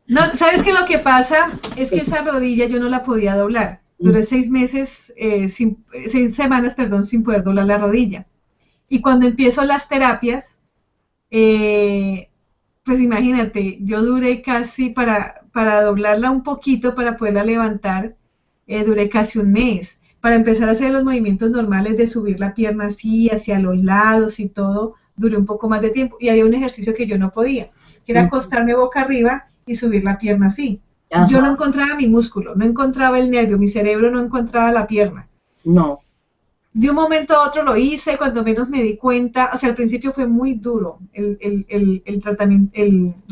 No, ¿sabes qué? Lo que pasa es que esa rodilla yo no la podía doblar. Duré 6 semanas, sin poder doblar la rodilla. Y cuando empiezo las terapias, pues imagínate, yo duré casi para doblarla un poquito, para poderla levantar, duré casi un mes. Para empezar a hacer los movimientos normales de subir la pierna así, hacia los lados y todo, duré un poco más de tiempo. Y había un ejercicio que yo no podía, que era acostarme boca arriba y subir la pierna así. Yo no Ajá, encontraba mi músculo, no encontraba el nervio, mi cerebro no encontraba la pierna. no, De un momento a otro lo hice, cuando menos me di cuenta, o sea, al principio fue muy duro, el tratamiento,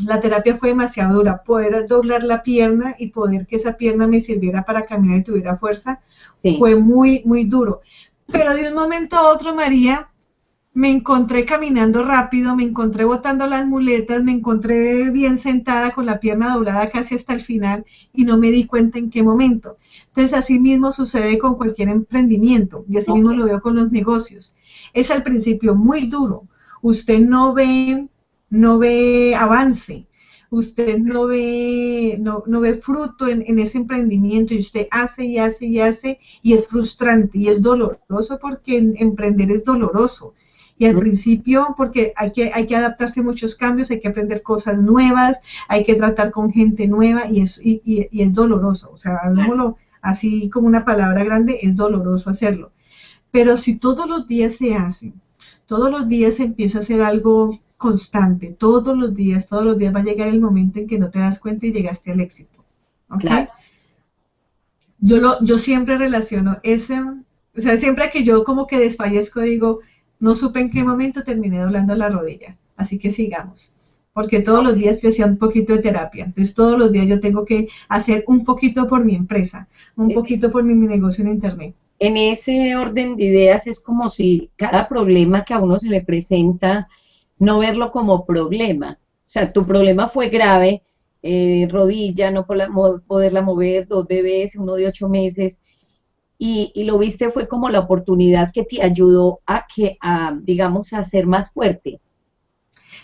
la terapia fue demasiado dura, poder doblar la pierna y poder que esa pierna me sirviera para caminar y tuviera fuerza, sí, fue muy, muy duro. Pero de un momento a otro, María, me encontré caminando rápido, me encontré botando las muletas, me encontré bien sentada con la pierna doblada casi hasta el final y no me di cuenta en qué momento. Entonces, así mismo sucede con cualquier emprendimiento y así ok, mismo lo veo con los negocios. Es al principio muy duro. Usted no ve avance, usted no ve fruto en ese emprendimiento y usted hace y hace y hace y es frustrante y es doloroso porque emprender es doloroso. Y al principio, porque hay que adaptarse a muchos cambios, hay que aprender cosas nuevas, hay que tratar con gente nueva y es doloroso. O sea, hablemoslo así como una palabra grande, es doloroso hacerlo. Pero si todos los días se hace, todos los días se empieza a hacer algo constante, todos los días va a llegar el momento en que no te das cuenta y llegaste al éxito. ¿Ok? claro. Yo siempre relaciono ese, o sea, siempre que yo como que desfallezco digo, no supe en qué momento terminé doblando la rodilla, así que sigamos, porque todos los días le hacía un poquito de terapia, entonces todos los días yo tengo que hacer un poquito por mi empresa, un poquito por mi negocio en internet. En ese orden de ideas es como si cada problema que a uno se le presenta, no verlo como problema. O sea, tu problema fue grave, rodilla, no poderla mover, dos bebés, uno de 8 meses, y lo viste fue como la oportunidad que te ayudó digamos, a ser más fuerte.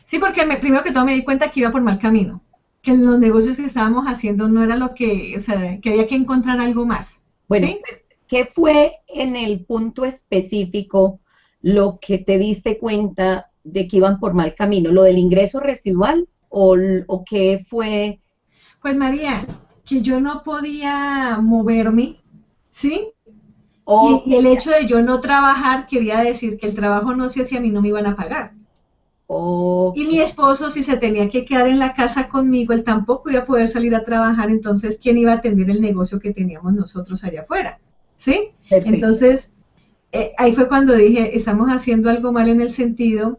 Sí, porque primero que todo me di cuenta que iba por mal camino, que los negocios que estábamos haciendo no era lo que, o sea, que había que encontrar algo más, Bueno, ¿sí? ¿qué fue en el punto específico lo que te diste cuenta de que iban por mal camino? ¿Lo del ingreso residual o qué fue? Pues María, que yo no podía moverme, ¿sí? Ok, Y el hecho de yo no trabajar quería decir que el trabajo no se hacía, a mí no me iban a pagar. Y ok, mi esposo, si se tenía que quedar en la casa conmigo, él tampoco iba a poder salir a trabajar, entonces, ¿quién iba a atender el negocio que teníamos nosotros allá afuera? ¿Sí? perfecto. Entonces, ahí fue cuando dije, estamos haciendo algo mal en el sentido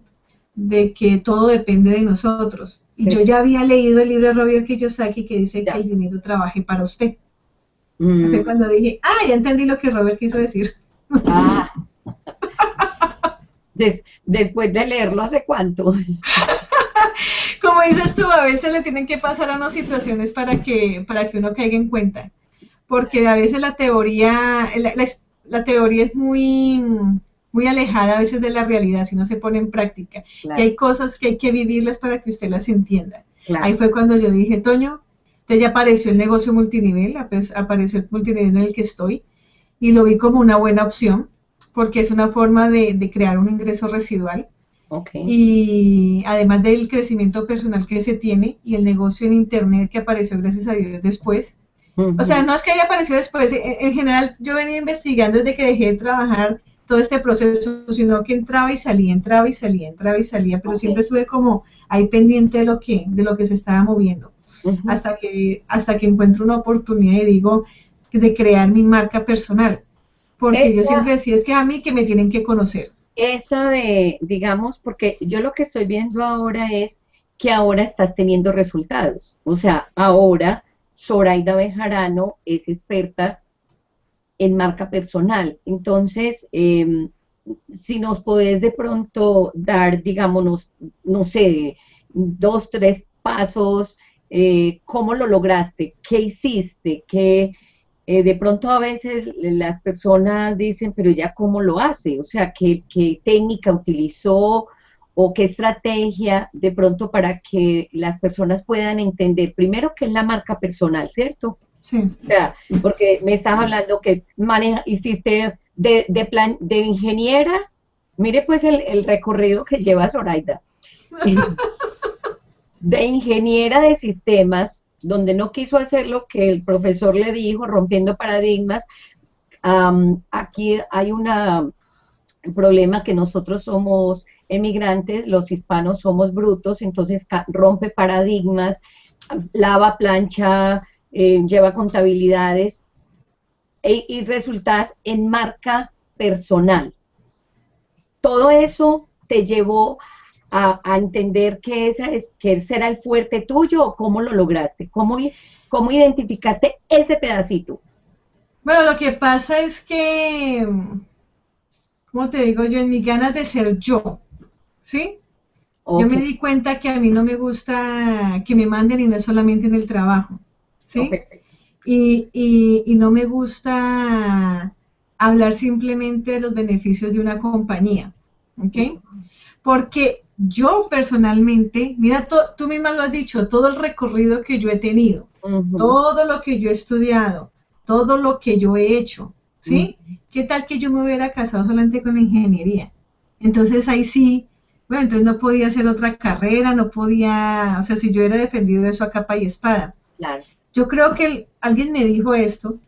de que todo depende de nosotros. Y yo ya había leído el libro de Robert Kiyosaki que dice que Ya. el dinero trabaje para usted. Fue Mm, cuando dije, ya entendí lo que Robert quiso decir. ah, después de leerlo, ¿hace cuánto? Como dices tú, a veces le tienen que pasar a unas situaciones para que uno caiga en cuenta. Porque a veces la teoría es muy alejada a veces de la realidad si no se pone en práctica. Y Claro, hay cosas que hay que vivirlas para que usted las entienda. Ahí claro. fue cuando yo dije, Toño, te ya apareció el negocio multinivel, apareció el multinivel en el que estoy, y lo vi como una buena opción, porque es una forma de crear un ingreso residual Ok. y además del crecimiento personal que se tiene y el negocio en internet que apareció gracias a Dios después. O sea, Ujú, no es que haya aparecido después, en general yo venía investigando desde que dejé de trabajar todo este proceso, sino que entraba y salía, entraba y salía, entraba y salía, pero ok. siempre estuve como ahí pendiente de lo que se estaba moviendo, Ujú. hasta que encuentro una oportunidad y digo de crear mi marca personal, porque yo Esa, siempre decía es que a mí que me tienen que conocer. esa de, digamos, porque yo lo que estoy viendo ahora es que ahora estás teniendo resultados. O sea, ahora Zoraida Bejarano es experta en marca personal. Entonces, si nos podés de pronto dar, digámonos, no sé, 2, 3 pasos, cómo lo lograste, qué hiciste, de pronto a veces las personas dicen, pero ella cómo lo hace, o sea, qué técnica utilizó o qué estrategia de pronto para que las personas puedan entender primero qué es la marca personal, ¿cierto? Sí. O sea, porque me estás hablando que hiciste plan de ingeniera, mire pues el recorrido que lleva Zoraida, de ingeniera de sistemas donde no quiso hacer lo que el profesor le dijo, rompiendo paradigmas. Aquí hay un problema que nosotros somos emigrantes, los hispanos somos brutos, entonces rompe paradigmas, lava, plancha, lleva contabilidades y resultas en marca personal. Todo eso te llevó a entender que ese era el fuerte tuyo, o cómo lo lograste, cómo identificaste ese pedacito. Bueno, lo que pasa es que, ¿cómo te digo yo? En mis ganas de ser yo, ¿sí? Yo Ok, me di cuenta que a mí no me gusta que me manden y no es solamente en el trabajo, oh, ¿sí? perfecto. Y no me gusta hablar simplemente de los beneficios de una compañía, ¿ok? Porque yo personalmente, mira, tú misma lo has dicho, todo el recorrido que yo he tenido, Ujú, todo lo que yo he estudiado, todo lo que yo he hecho, ujú, ¿sí? ¿Qué tal que yo me hubiera casado solamente con la ingeniería? Entonces ahí sí, bueno, entonces no podía hacer otra carrera, no podía, o sea, si yo hubiera defendido eso a capa y espada. claro. Yo creo que alguien me dijo esto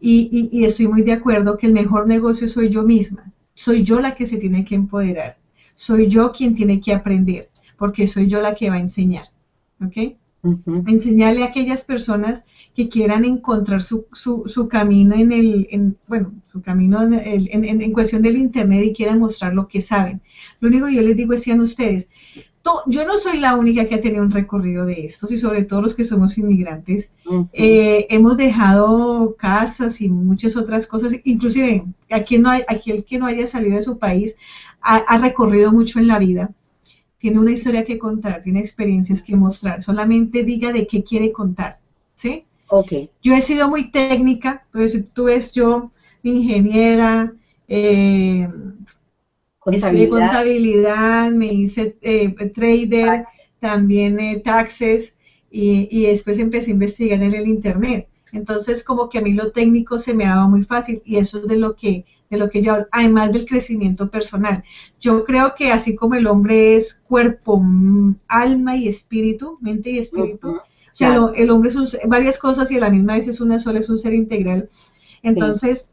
y estoy muy de acuerdo que el mejor negocio soy yo misma. Soy yo la que se tiene que empoderar. Soy yo quien tiene que aprender, porque soy yo la que va a enseñar. ¿Ok? Ujú, Enseñarle a aquellas personas que quieran encontrar su camino bueno, su camino en cuestión del Internet y quieran mostrar lo que saben. Lo único que yo les digo es, sean ustedes, yo no soy la única que ha tenido un recorrido de estos y sobre todo los que somos inmigrantes. ujú, Hemos dejado casas y muchas otras cosas, inclusive aquel que no haya salido de su país ha recorrido mucho en la vida, tiene una historia que contar, tiene experiencias que mostrar, solamente diga de qué quiere contar, ¿sí? ok, Yo he sido muy técnica, pero si tú ves yo, ingeniera, eh, estudié contabilidad, contabilidad, me hice trader, taxes, también taxes y después empecé a investigar en el internet. Entonces como que a mí lo técnico se me daba muy fácil y eso es de lo que yo hablo, además del crecimiento personal. Yo creo que así como el hombre es cuerpo, alma y espíritu, mente y espíritu, ujú, o sea, claro, el hombre es varias cosas y a la misma vez es una sola, es un ser integral. sí, Entonces,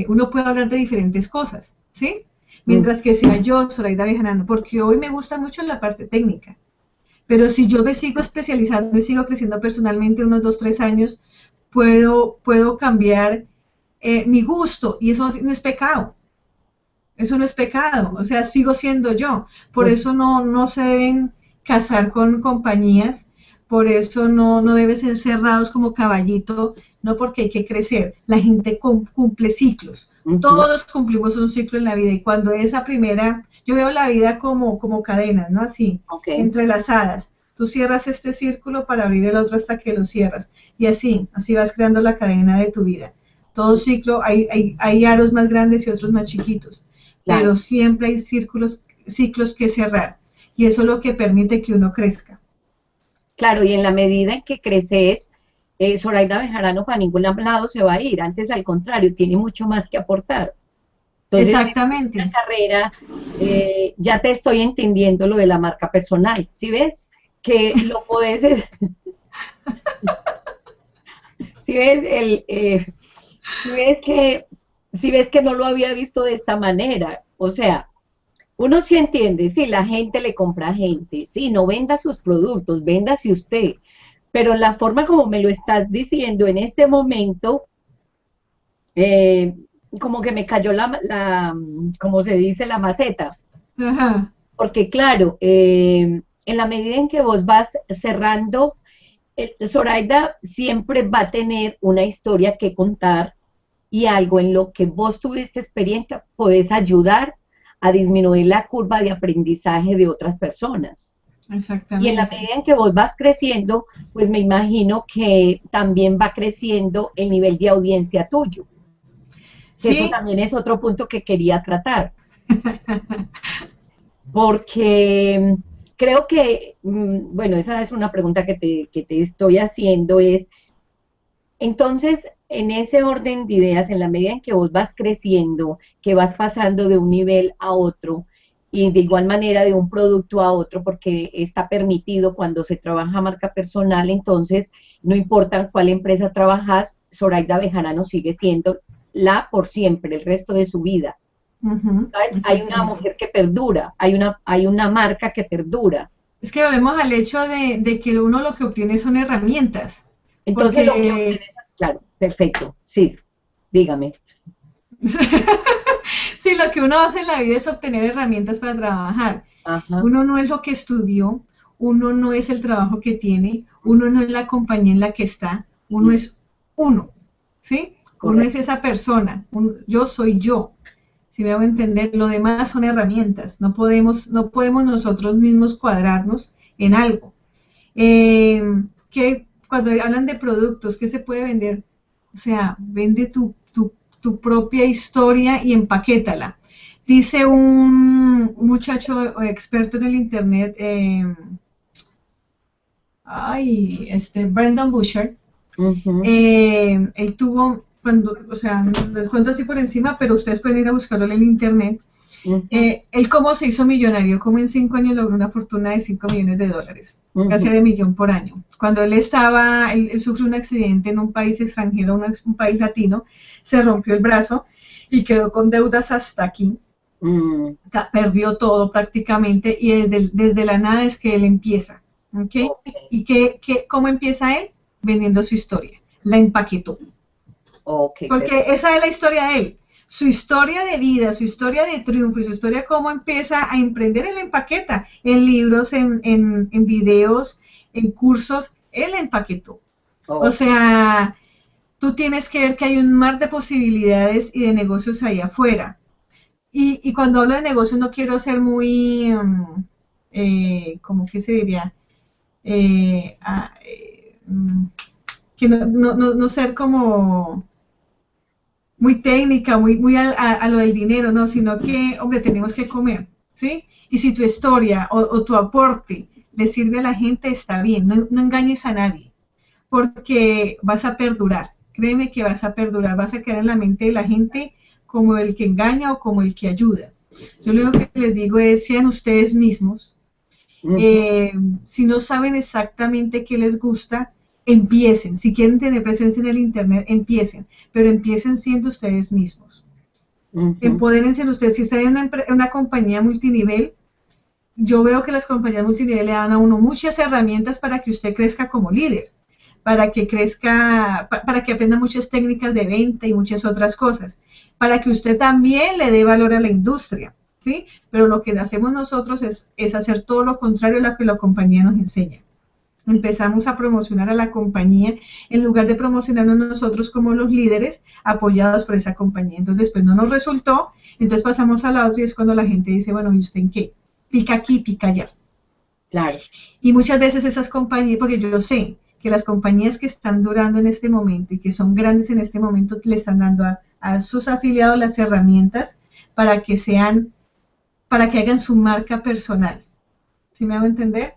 uno puede hablar de diferentes cosas, ¿sí? mm, Mientras que sea yo, Zoraida Bejarano, porque hoy me gusta mucho la parte técnica, pero si yo me sigo especializando y sigo creciendo personalmente unos 2, 3 años, puedo cambiar mi gusto y eso no es pecado. Eso no es pecado, o sea, sigo siendo yo. Por ujú, eso no se deben casar con compañías, por eso no deben ser cerrados como caballito, no porque hay que crecer. La gente cumple ciclos. ujú, Todos cumplimos un ciclo en la vida y cuando esa primera, yo veo la vida como cadenas, ¿no? Así, ok, entrelazadas. Tú cierras este círculo para abrir el otro hasta que lo cierras. Y así vas creando la cadena de tu vida. Todo ciclo, hay aros más grandes y otros más chiquitos, claro. pero siempre hay ciclos que cerrar y eso es lo que permite que uno crezca. Claro, y en la medida en que creces, Zoraida Bejarano para ningún lado se va a ir, antes al contrario, tiene mucho más que aportar. Entonces, después de una Exactamente. carrera, ya te estoy entendiendo lo de la marca personal, ¿sí ves? Que lo podés, ¿sí ves? Si ves que no lo había visto de esta manera, o sea, uno sí entiende, sí, la gente le compra a gente, sí, no venda sus productos, véndase usted, pero la forma como me lo estás diciendo en este momento, eh, como que me cayó como se dice, la maceta, Ajá. porque claro, en la medida en que vos vas cerrando, Zoraida siempre va a tener una historia que contar y algo en lo que vos tuviste experiencia, podés ayudar a disminuir la curva de aprendizaje de otras personas. Y en la Exactamente. medida en que vos vas creciendo, pues me imagino que también va creciendo el nivel de audiencia tuyo, que eso Sí, también es otro punto que quería tratar, porque creo que, bueno, esa es una pregunta que te estoy haciendo, es, entonces, en ese orden de ideas, en la medida en que vos vas creciendo, que vas pasando de un nivel a otro, y de igual manera de un producto a otro, porque está permitido cuando se trabaja marca personal. Entonces no importa cuál empresa trabajas, Zoraida Bejarano sigue siendo la por siempre, el resto de su vida. Hay una Exactamente. mujer que perdura, hay una marca que perdura. Es que volvemos al hecho de que uno lo que obtiene son herramientas, Entonces lo que porque obtienes, claro, perfecto, sí, dígame. sí, lo que uno hace en la vida es obtener herramientas para trabajar. Ajá, Uno no es lo que estudió, uno no es el trabajo que tiene, uno no es la compañía en la que está, uno mm, es uno, ¿sí? Uno es correcto. esa persona, yo soy yo. Si me hago entender, lo demás son herramientas, no podemos nosotros mismos cuadrarnos en algo. Eh, que cuando hablan de productos, ¿qué se puede vender? O sea, vende tu propia historia y empaquétala. Dice un muchacho experto en el internet, Brandon Bouchard, Ujú, él tuvo, o sea, les cuento así por encima, pero ustedes pueden ir a buscarlo en el internet. ujú, Él cómo se hizo millonario, cómo en 5 años logró una fortuna de 5 millones de dólares, casi ujú, de millón por año. Cuando él sufrió un accidente en un país extranjero, un país latino, se rompió el brazo y quedó con deudas hasta aquí, mm, perdió todo prácticamente y desde la nada es que él empieza, ¿ok? ok, ¿Y cómo empieza él? Vendiendo su historia, la empaquetó. ok, Porque perfecto. esa es la historia de él. Su historia de vida, su historia de triunfo y su historia de cómo empieza a emprender, él empaqueta en libros, en videos, en cursos, él empaquetó. O Ok. sea, tú tienes que ver que hay un mar de posibilidades y de negocios ahí afuera. Y cuando hablo de negocios no quiero ser muy, ¿cómo que se diría? Eh, ah, eh, mm, que no ser como muy técnica, muy a lo del dinero, no, sino que, hombre, tenemos que comer, ¿sí? Y si tu historia o tu aporte le sirve a la gente, está bien, no engañes a nadie, porque vas a perdurar, créeme que vas a perdurar, vas a quedar en la mente de la gente como el que engaña o como el que ayuda. Yo lo único que les digo es, sean ustedes mismos, Ujú, eh, si no saben exactamente qué les gusta, empiecen. Si quieren tener presencia en el Internet, empiecen, pero empiecen siendo ustedes mismos. ujú, Empodérense en ustedes. Si están en una compañía multinivel, yo veo que las compañías multinivel le dan a uno muchas herramientas para que usted crezca como líder, para que crezca, para que aprenda muchas técnicas de venta y muchas otras cosas, para que usted también le dé valor a la industria, ¿sí? Pero lo que hacemos nosotros es hacer todo lo contrario a lo que la compañía nos enseña. Empezamos a promocionar a la compañía en lugar de promocionarnos nosotros como los líderes apoyados por esa compañía. Entonces después no nos resultó, entonces pasamos a la otra y es cuando la gente dice, bueno, ¿y usted en qué? Pica aquí, pica allá. claro. Y muchas veces esas compañías, porque yo sé que las compañías que están durando en este momento y que son grandes en este momento, le están dando a sus afiliados las herramientas para que sean, para que hagan su marca personal. ¿Sí me hago entender?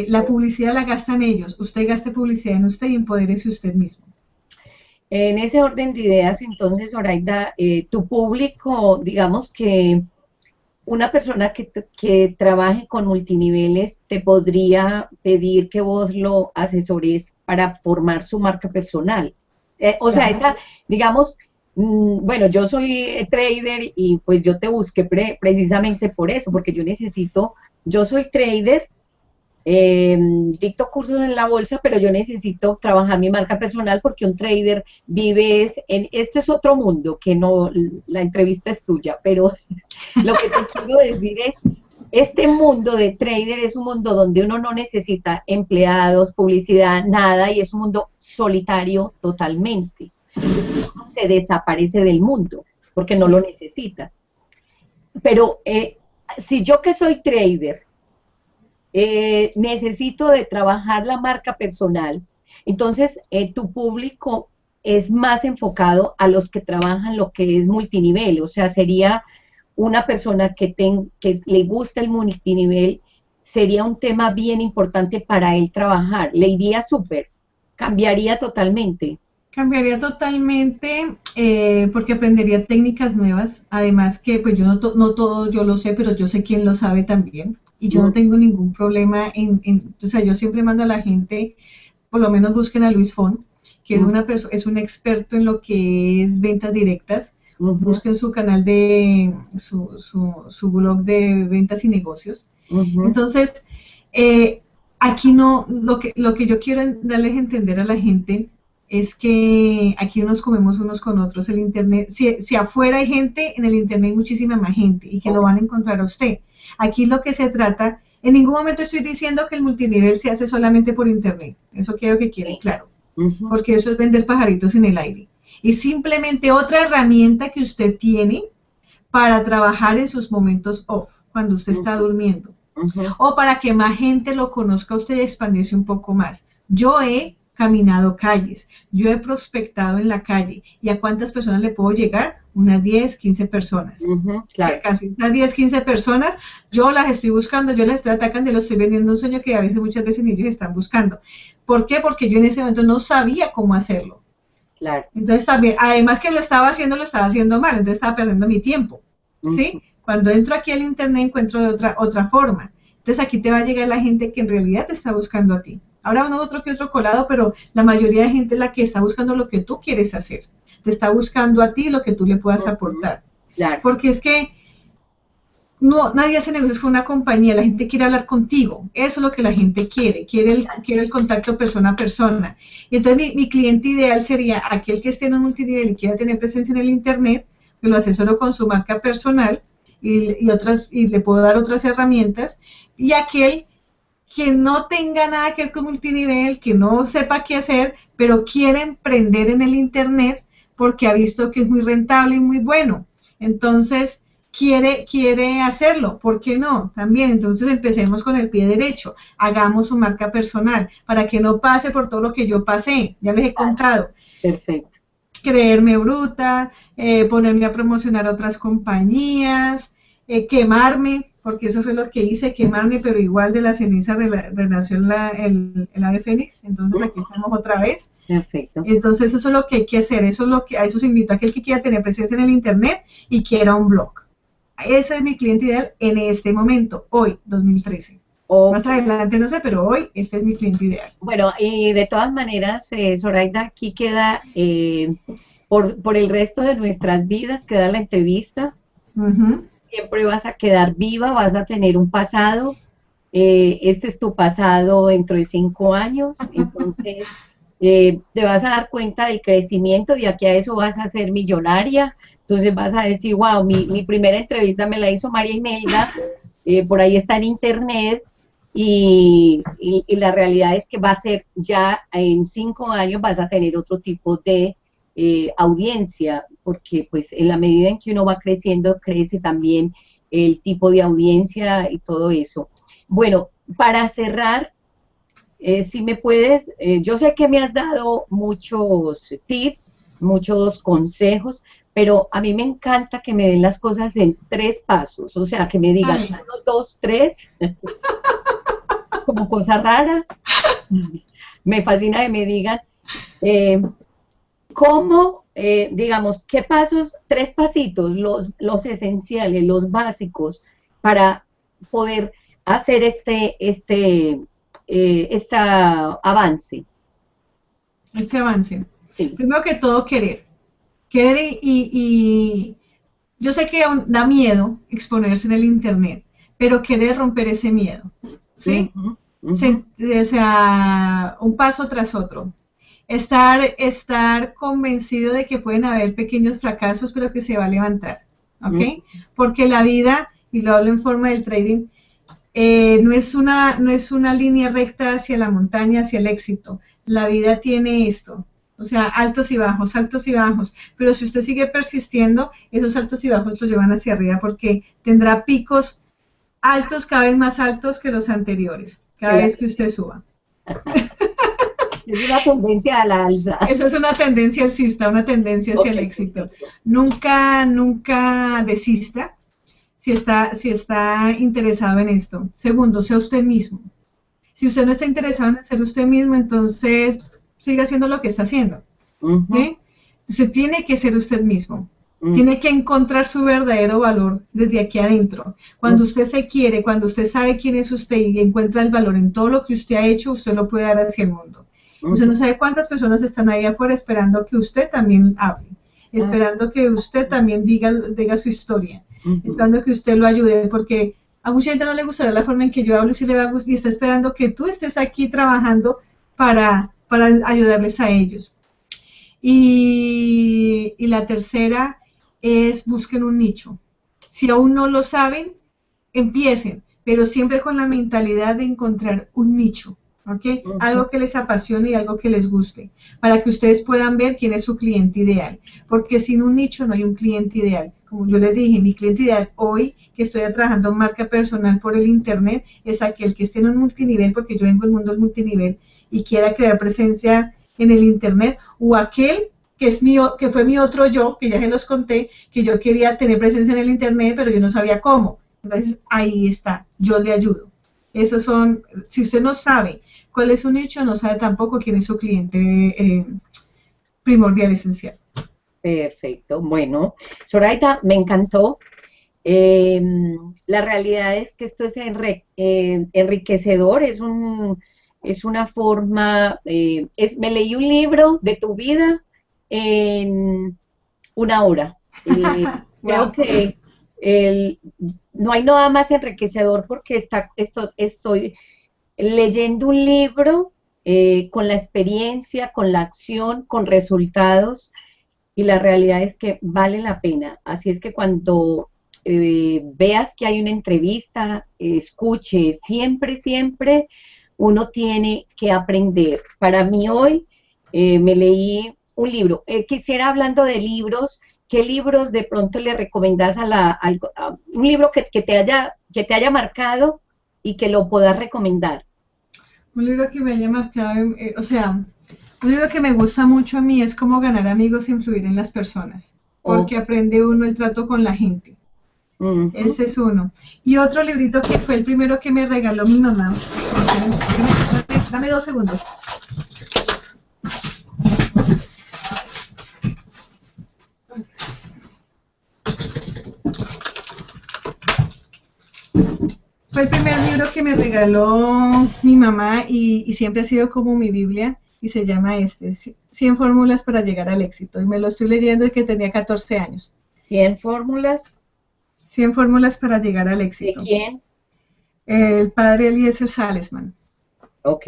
La publicidad la gastan ellos. Usted gaste publicidad en usted y empodérese usted mismo. En ese orden de ideas, entonces, Zoraida, tu público, digamos que una persona que trabaje con multiniveles te podría pedir que vos lo asesores para formar su marca personal. O sea, Claro. esa, digamos, bueno, yo soy trader y pues yo te busqué precisamente por eso, porque yo soy trader, eh, dicto cursos en la bolsa, pero yo necesito trabajar mi marca personal porque un trader vive esto es otro mundo, que no, la entrevista es tuya, pero lo que te quiero decir es, este mundo de trader es un mundo donde uno no necesita empleados, publicidad, nada, y es un mundo solitario totalmente. Uno se desaparece del mundo porque no lo Sí. necesita. Pero si yo que soy trader necesito de trabajar la marca personal, entonces tu público es más enfocado a los que trabajan lo que es multinivel, o sea, sería una persona que le gusta el multinivel, sería un tema bien importante para él trabajar, le iría súper, cambiaría totalmente. Cambiaría totalmente porque aprendería técnicas nuevas. Además que pues yo no todo yo lo sé, pero yo sé quién lo sabe también. Y yo no tengo ningún problema o sea, yo siempre mando a la gente, por lo menos busquen a Luis Fon, que es es un experto en lo que es ventas directas. Busquen su canal su blog de ventas y negocios. Entonces, aquí no, lo que yo quiero darles a entender a la gente es que aquí nos comemos unos con otros. El internet, si afuera hay gente, en el internet hay muchísima más gente y que lo van a encontrar a usted. Aquí lo que se trata, en ningún momento estoy diciendo que el multinivel se hace solamente por internet. Eso quiero que quede claro, porque eso es vender pajaritos en el aire. Es simplemente otra herramienta que usted tiene para trabajar en sus momentos off, cuando usted está durmiendo. O para que más gente lo conozca a usted y expandirse un poco más. Yo he caminado calles, yo he prospectado en la calle, ¿y a cuántas personas le puedo llegar? Unas 10, 15 personas. Claro. Si acaso unas 10, 15 personas, yo las estoy buscando, yo las estoy atacando y los estoy vendiendo un sueño que muchas veces ni ellos están buscando. ¿Por qué? Porque yo en ese momento no sabía cómo hacerlo. Claro. Entonces también, además que lo estaba haciendo mal, entonces estaba perdiendo mi tiempo. ¿Sí? Cuando entro aquí al internet encuentro de otra forma. Entonces aquí te va a llegar la gente que en realidad te está buscando a ti. Ahora uno otro que otro colado, pero la mayoría de gente es la que está buscando lo que tú quieres hacer. Te está buscando a ti lo que tú le puedas aportar. Claro. Porque es que no, nadie hace negocios con una compañía, la gente quiere hablar contigo. Eso es lo que la gente quiere el contacto persona a persona. Y entonces mi cliente ideal sería aquel que esté en un multinivel y quiera tener presencia en el internet, que lo asesoro con su marca personal y le puedo dar otras herramientas, y aquel que no tenga nada que ver con multinivel, que no sepa qué hacer, pero quiere emprender en el internet porque ha visto que es muy rentable y muy bueno. Entonces, quiere hacerlo, ¿por qué no? También, entonces empecemos con el pie derecho, hagamos su marca personal, para que no pase por todo lo que yo pasé, ya les he contado. Perfecto. Creerme bruta, ponerme a promocionar a otras compañías, quemarme, porque eso fue lo que hice, quemarme, pero igual de la ceniza renació el ave fénix, entonces aquí estamos otra vez. Perfecto. Entonces eso es lo que hay que hacer, a eso se invita a aquel que quiera tener presencia en el internet y quiera un blog. Ese es mi cliente ideal en este momento, hoy, 2013. Okay. Más adelante no sé, pero hoy este es mi cliente ideal. Bueno, y de todas maneras, Zoraida, aquí queda, por el resto de nuestras vidas, queda la entrevista. Siempre vas a quedar viva, vas a tener un pasado. Este es tu pasado dentro de 5 años, entonces te vas a dar cuenta del crecimiento, y aquí a eso vas a ser millonaria. Entonces vas a decir, wow, mi primera entrevista me la hizo María Imelda, por ahí está en internet, y la realidad es que va a ser ya en 5 años vas a tener otro tipo de audiencia, porque pues en la medida en que uno va creciendo, crece también el tipo de audiencia y todo eso. Bueno, para cerrar, si me puedes, yo sé que me has dado muchos tips, muchos consejos, pero a mí me encanta que me den las cosas en 3 pasos, o sea, que me digan 1, 2, 3, como cosa rara. Me fascina que me digan cómo, digamos, qué pasos, 3 pasitos, los esenciales, los básicos, para poder hacer este avance. Este avance. Sí. Primero que todo, querer y yo sé que da miedo exponerse en el internet, pero querer romper ese miedo, ¿sí? O sea, un paso tras otro. Estar convencido de que pueden haber pequeños fracasos, pero que se va a levantar, ¿ok? Porque la vida, y lo hablo en forma del trading, no es una línea recta hacia la montaña, hacia el éxito. La vida tiene esto. O sea, altos y bajos, pero si usted sigue persistiendo, esos altos y bajos lo llevan hacia arriba porque tendrá picos altos, cada vez más altos que los anteriores, cada vez que usted suba. Es una tendencia a la alza. Esa es una tendencia alcista, una tendencia hacia el éxito. Nunca desista si está interesado en esto. Segundo, sea usted mismo. Si usted no está interesado en ser usted mismo, entonces siga haciendo lo que está haciendo. ¿sí? Usted tiene que ser usted mismo. ujú, Tiene que encontrar su verdadero valor desde aquí adentro. Cuando usted se quiere, cuando usted sabe quién es usted y encuentra el valor en todo lo que usted ha hecho, usted lo puede dar hacia el mundo. Usted ujú. no sabe cuántas personas están ahí afuera esperando que usted también hable, Ah, esperando que usted también diga su historia, ujú. esperando que usted lo ayude, porque a mucha gente no le gustará la forma en que yo hablo y si le va a gustar, y está esperando que tú estés aquí trabajando para ayudarles a ellos. Y la tercera es busquen un nicho. Si aún no lo saben, empiecen, pero siempre con la mentalidad de encontrar un nicho, ¿ok? Ujú, Algo que les apasione y algo que les guste, para que ustedes puedan ver quién es su cliente ideal, porque sin un nicho no hay un cliente ideal. Como yo les dije, mi cliente ideal hoy, que estoy trabajando en marca personal por el internet, es aquel que esté en un multinivel, porque yo vengo del mundo del multinivel y quiera crear presencia en el internet, o aquel que fue mi otro yo, que ya se los conté, que yo quería tener presencia en el internet, pero yo no sabía cómo. Entonces, ahí está, yo le ayudo. Esos son, si usted no sabe cuál es su nicho, no sabe tampoco quién es su cliente primordial, esencial. perfecto. Bueno, Zoraida, me encantó. Eh, la realidad es que esto es enriquecedor, es una forma, me leí un libro de tu vida en una hora. Creo Wow. que el, no hay nada más enriquecedor porque estoy leyendo un libro con la experiencia, con la acción, con resultados y la realidad es que vale la pena. Así es que cuando veas que hay una entrevista, escuche, siempre, siempre uno tiene que aprender. Para mí hoy me leí un libro. Quisiera, hablando de libros, ¿qué libros de pronto le recomendás a un libro que te haya marcado y que lo puedas recomendar? Un libro que me haya marcado, o sea, un libro que me gusta mucho a mí es Cómo ganar amigos e influir en las personas, O, porque aprende uno el trato con la gente. ujú. Ese es uno. Y otro librito que fue el primero que me regaló mi mamá. Dame 2 segundos. Fue el primer libro que me regaló mi mamá y siempre ha sido como mi Biblia y se llama 100 fórmulas para llegar al éxito. Y me lo estoy leyendo desde que tenía 14 años. 100 fórmulas. 100 fórmulas para llegar al ¿De éxito. quién? El padre Eliezer Salesman. Ok.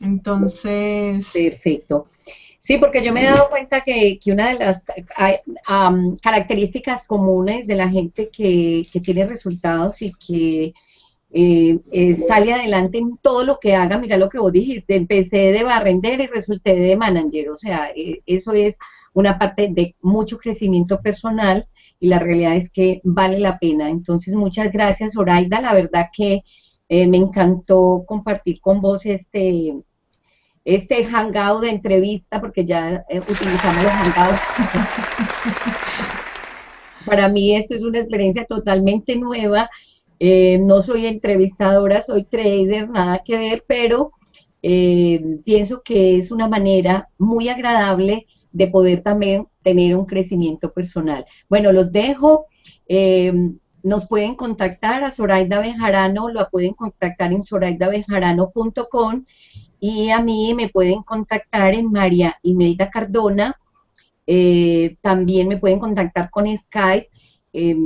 Entonces, Perfecto. Sí, porque yo me he dado cuenta que una de las características comunes de la gente que tiene resultados y que sale adelante en todo lo que haga, mira lo que vos dijiste, empecé de barrender y resulté de manager, o sea, eso es una parte de mucho crecimiento personal y la realidad es que vale la pena. Entonces, muchas gracias, Zoraida, la verdad que me encantó compartir con vos este hangout de entrevista, porque ya utilizamos los hangouts. Para mí esta es una experiencia totalmente nueva. No soy entrevistadora, soy trader, nada que ver, pero pienso que es una manera muy agradable de poder también tener un crecimiento personal. Bueno, los dejo. Eh, nos pueden contactar a Zoraida Bejarano, lo pueden contactar en zoraidabejarano.com y a mí me pueden contactar en María Imelda Cardona. También me pueden contactar con Skype. eh,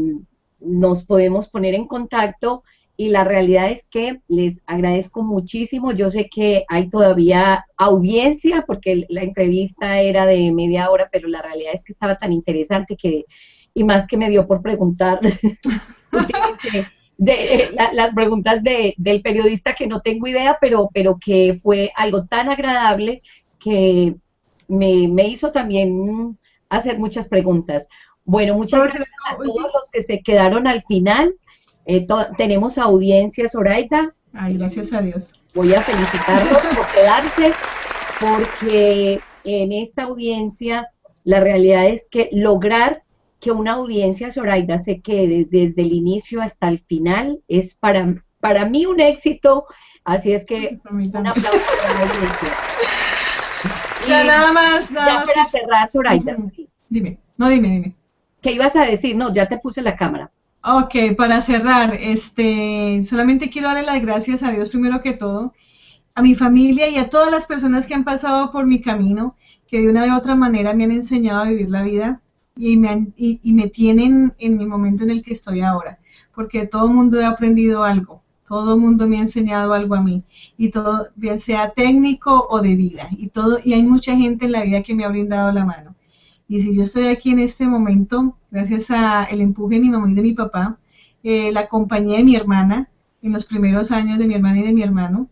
Nos podemos poner en contacto y la realidad es que les agradezco muchísimo. Yo sé que hay todavía audiencia porque la entrevista era de media hora, pero la realidad es que estaba tan interesante y más que me dio por preguntar las preguntas del periodista que no tengo idea, pero que fue algo tan agradable que me hizo también hacer muchas preguntas. Bueno, muchas gracias a todos los que se quedaron al final. Tenemos audiencia, Zoraida. ay, gracias a Dios. Voy a felicitarlos por quedarse, porque en esta audiencia la realidad es que lograr que una audiencia, Zoraida, se quede desde el inicio hasta el final es para mí un éxito. Así es que A mí un también. aplauso para la audiencia. Ya nada más, Ya para cerrar, Zoraida, sí. Dime, no, dime. ¿Qué ibas a decir? No, ya te puse la cámara. Ok, para cerrar, solamente quiero darle las gracias a Dios primero que todo, a mi familia y a todas las personas que han pasado por mi camino, que de una u otra manera me han enseñado a vivir la vida y me tienen en el momento en el que estoy ahora, porque de todo mundo he aprendido algo, todo mundo me ha enseñado algo a mí, y todo, bien sea técnico o de vida, y hay mucha gente en la vida que me ha brindado la mano. Y si yo estoy aquí en este momento, gracias al empuje de mi mamá y de mi papá, la compañía de mi hermana, en los primeros años de mi hermana y de mi hermano,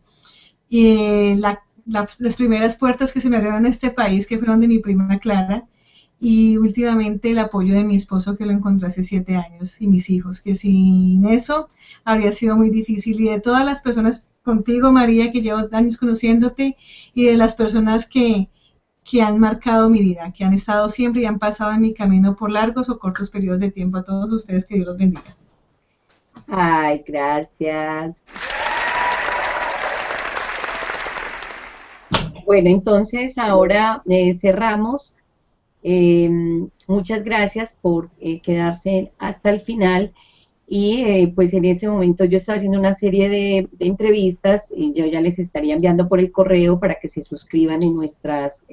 las primeras puertas que se me abrieron en este país, que fueron de mi prima Clara, y últimamente el apoyo de mi esposo, que lo encontré hace 7 años, y mis hijos, que sin eso habría sido muy difícil, y de todas las personas, contigo María, que llevo años conociéndote, y de las personas que han marcado mi vida, que han estado siempre y han pasado en mi camino por largos o cortos periodos de tiempo. A todos ustedes, que Dios los bendiga. Ay, gracias. Bueno, entonces ahora cerramos. Muchas gracias por quedarse hasta el final. Y pues en este momento yo estoy haciendo una serie de entrevistas y yo ya les estaría enviando por el correo para que se suscriban en nuestras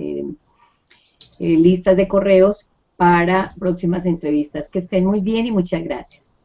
listas de correos para próximas entrevistas. Que estén muy bien y muchas gracias.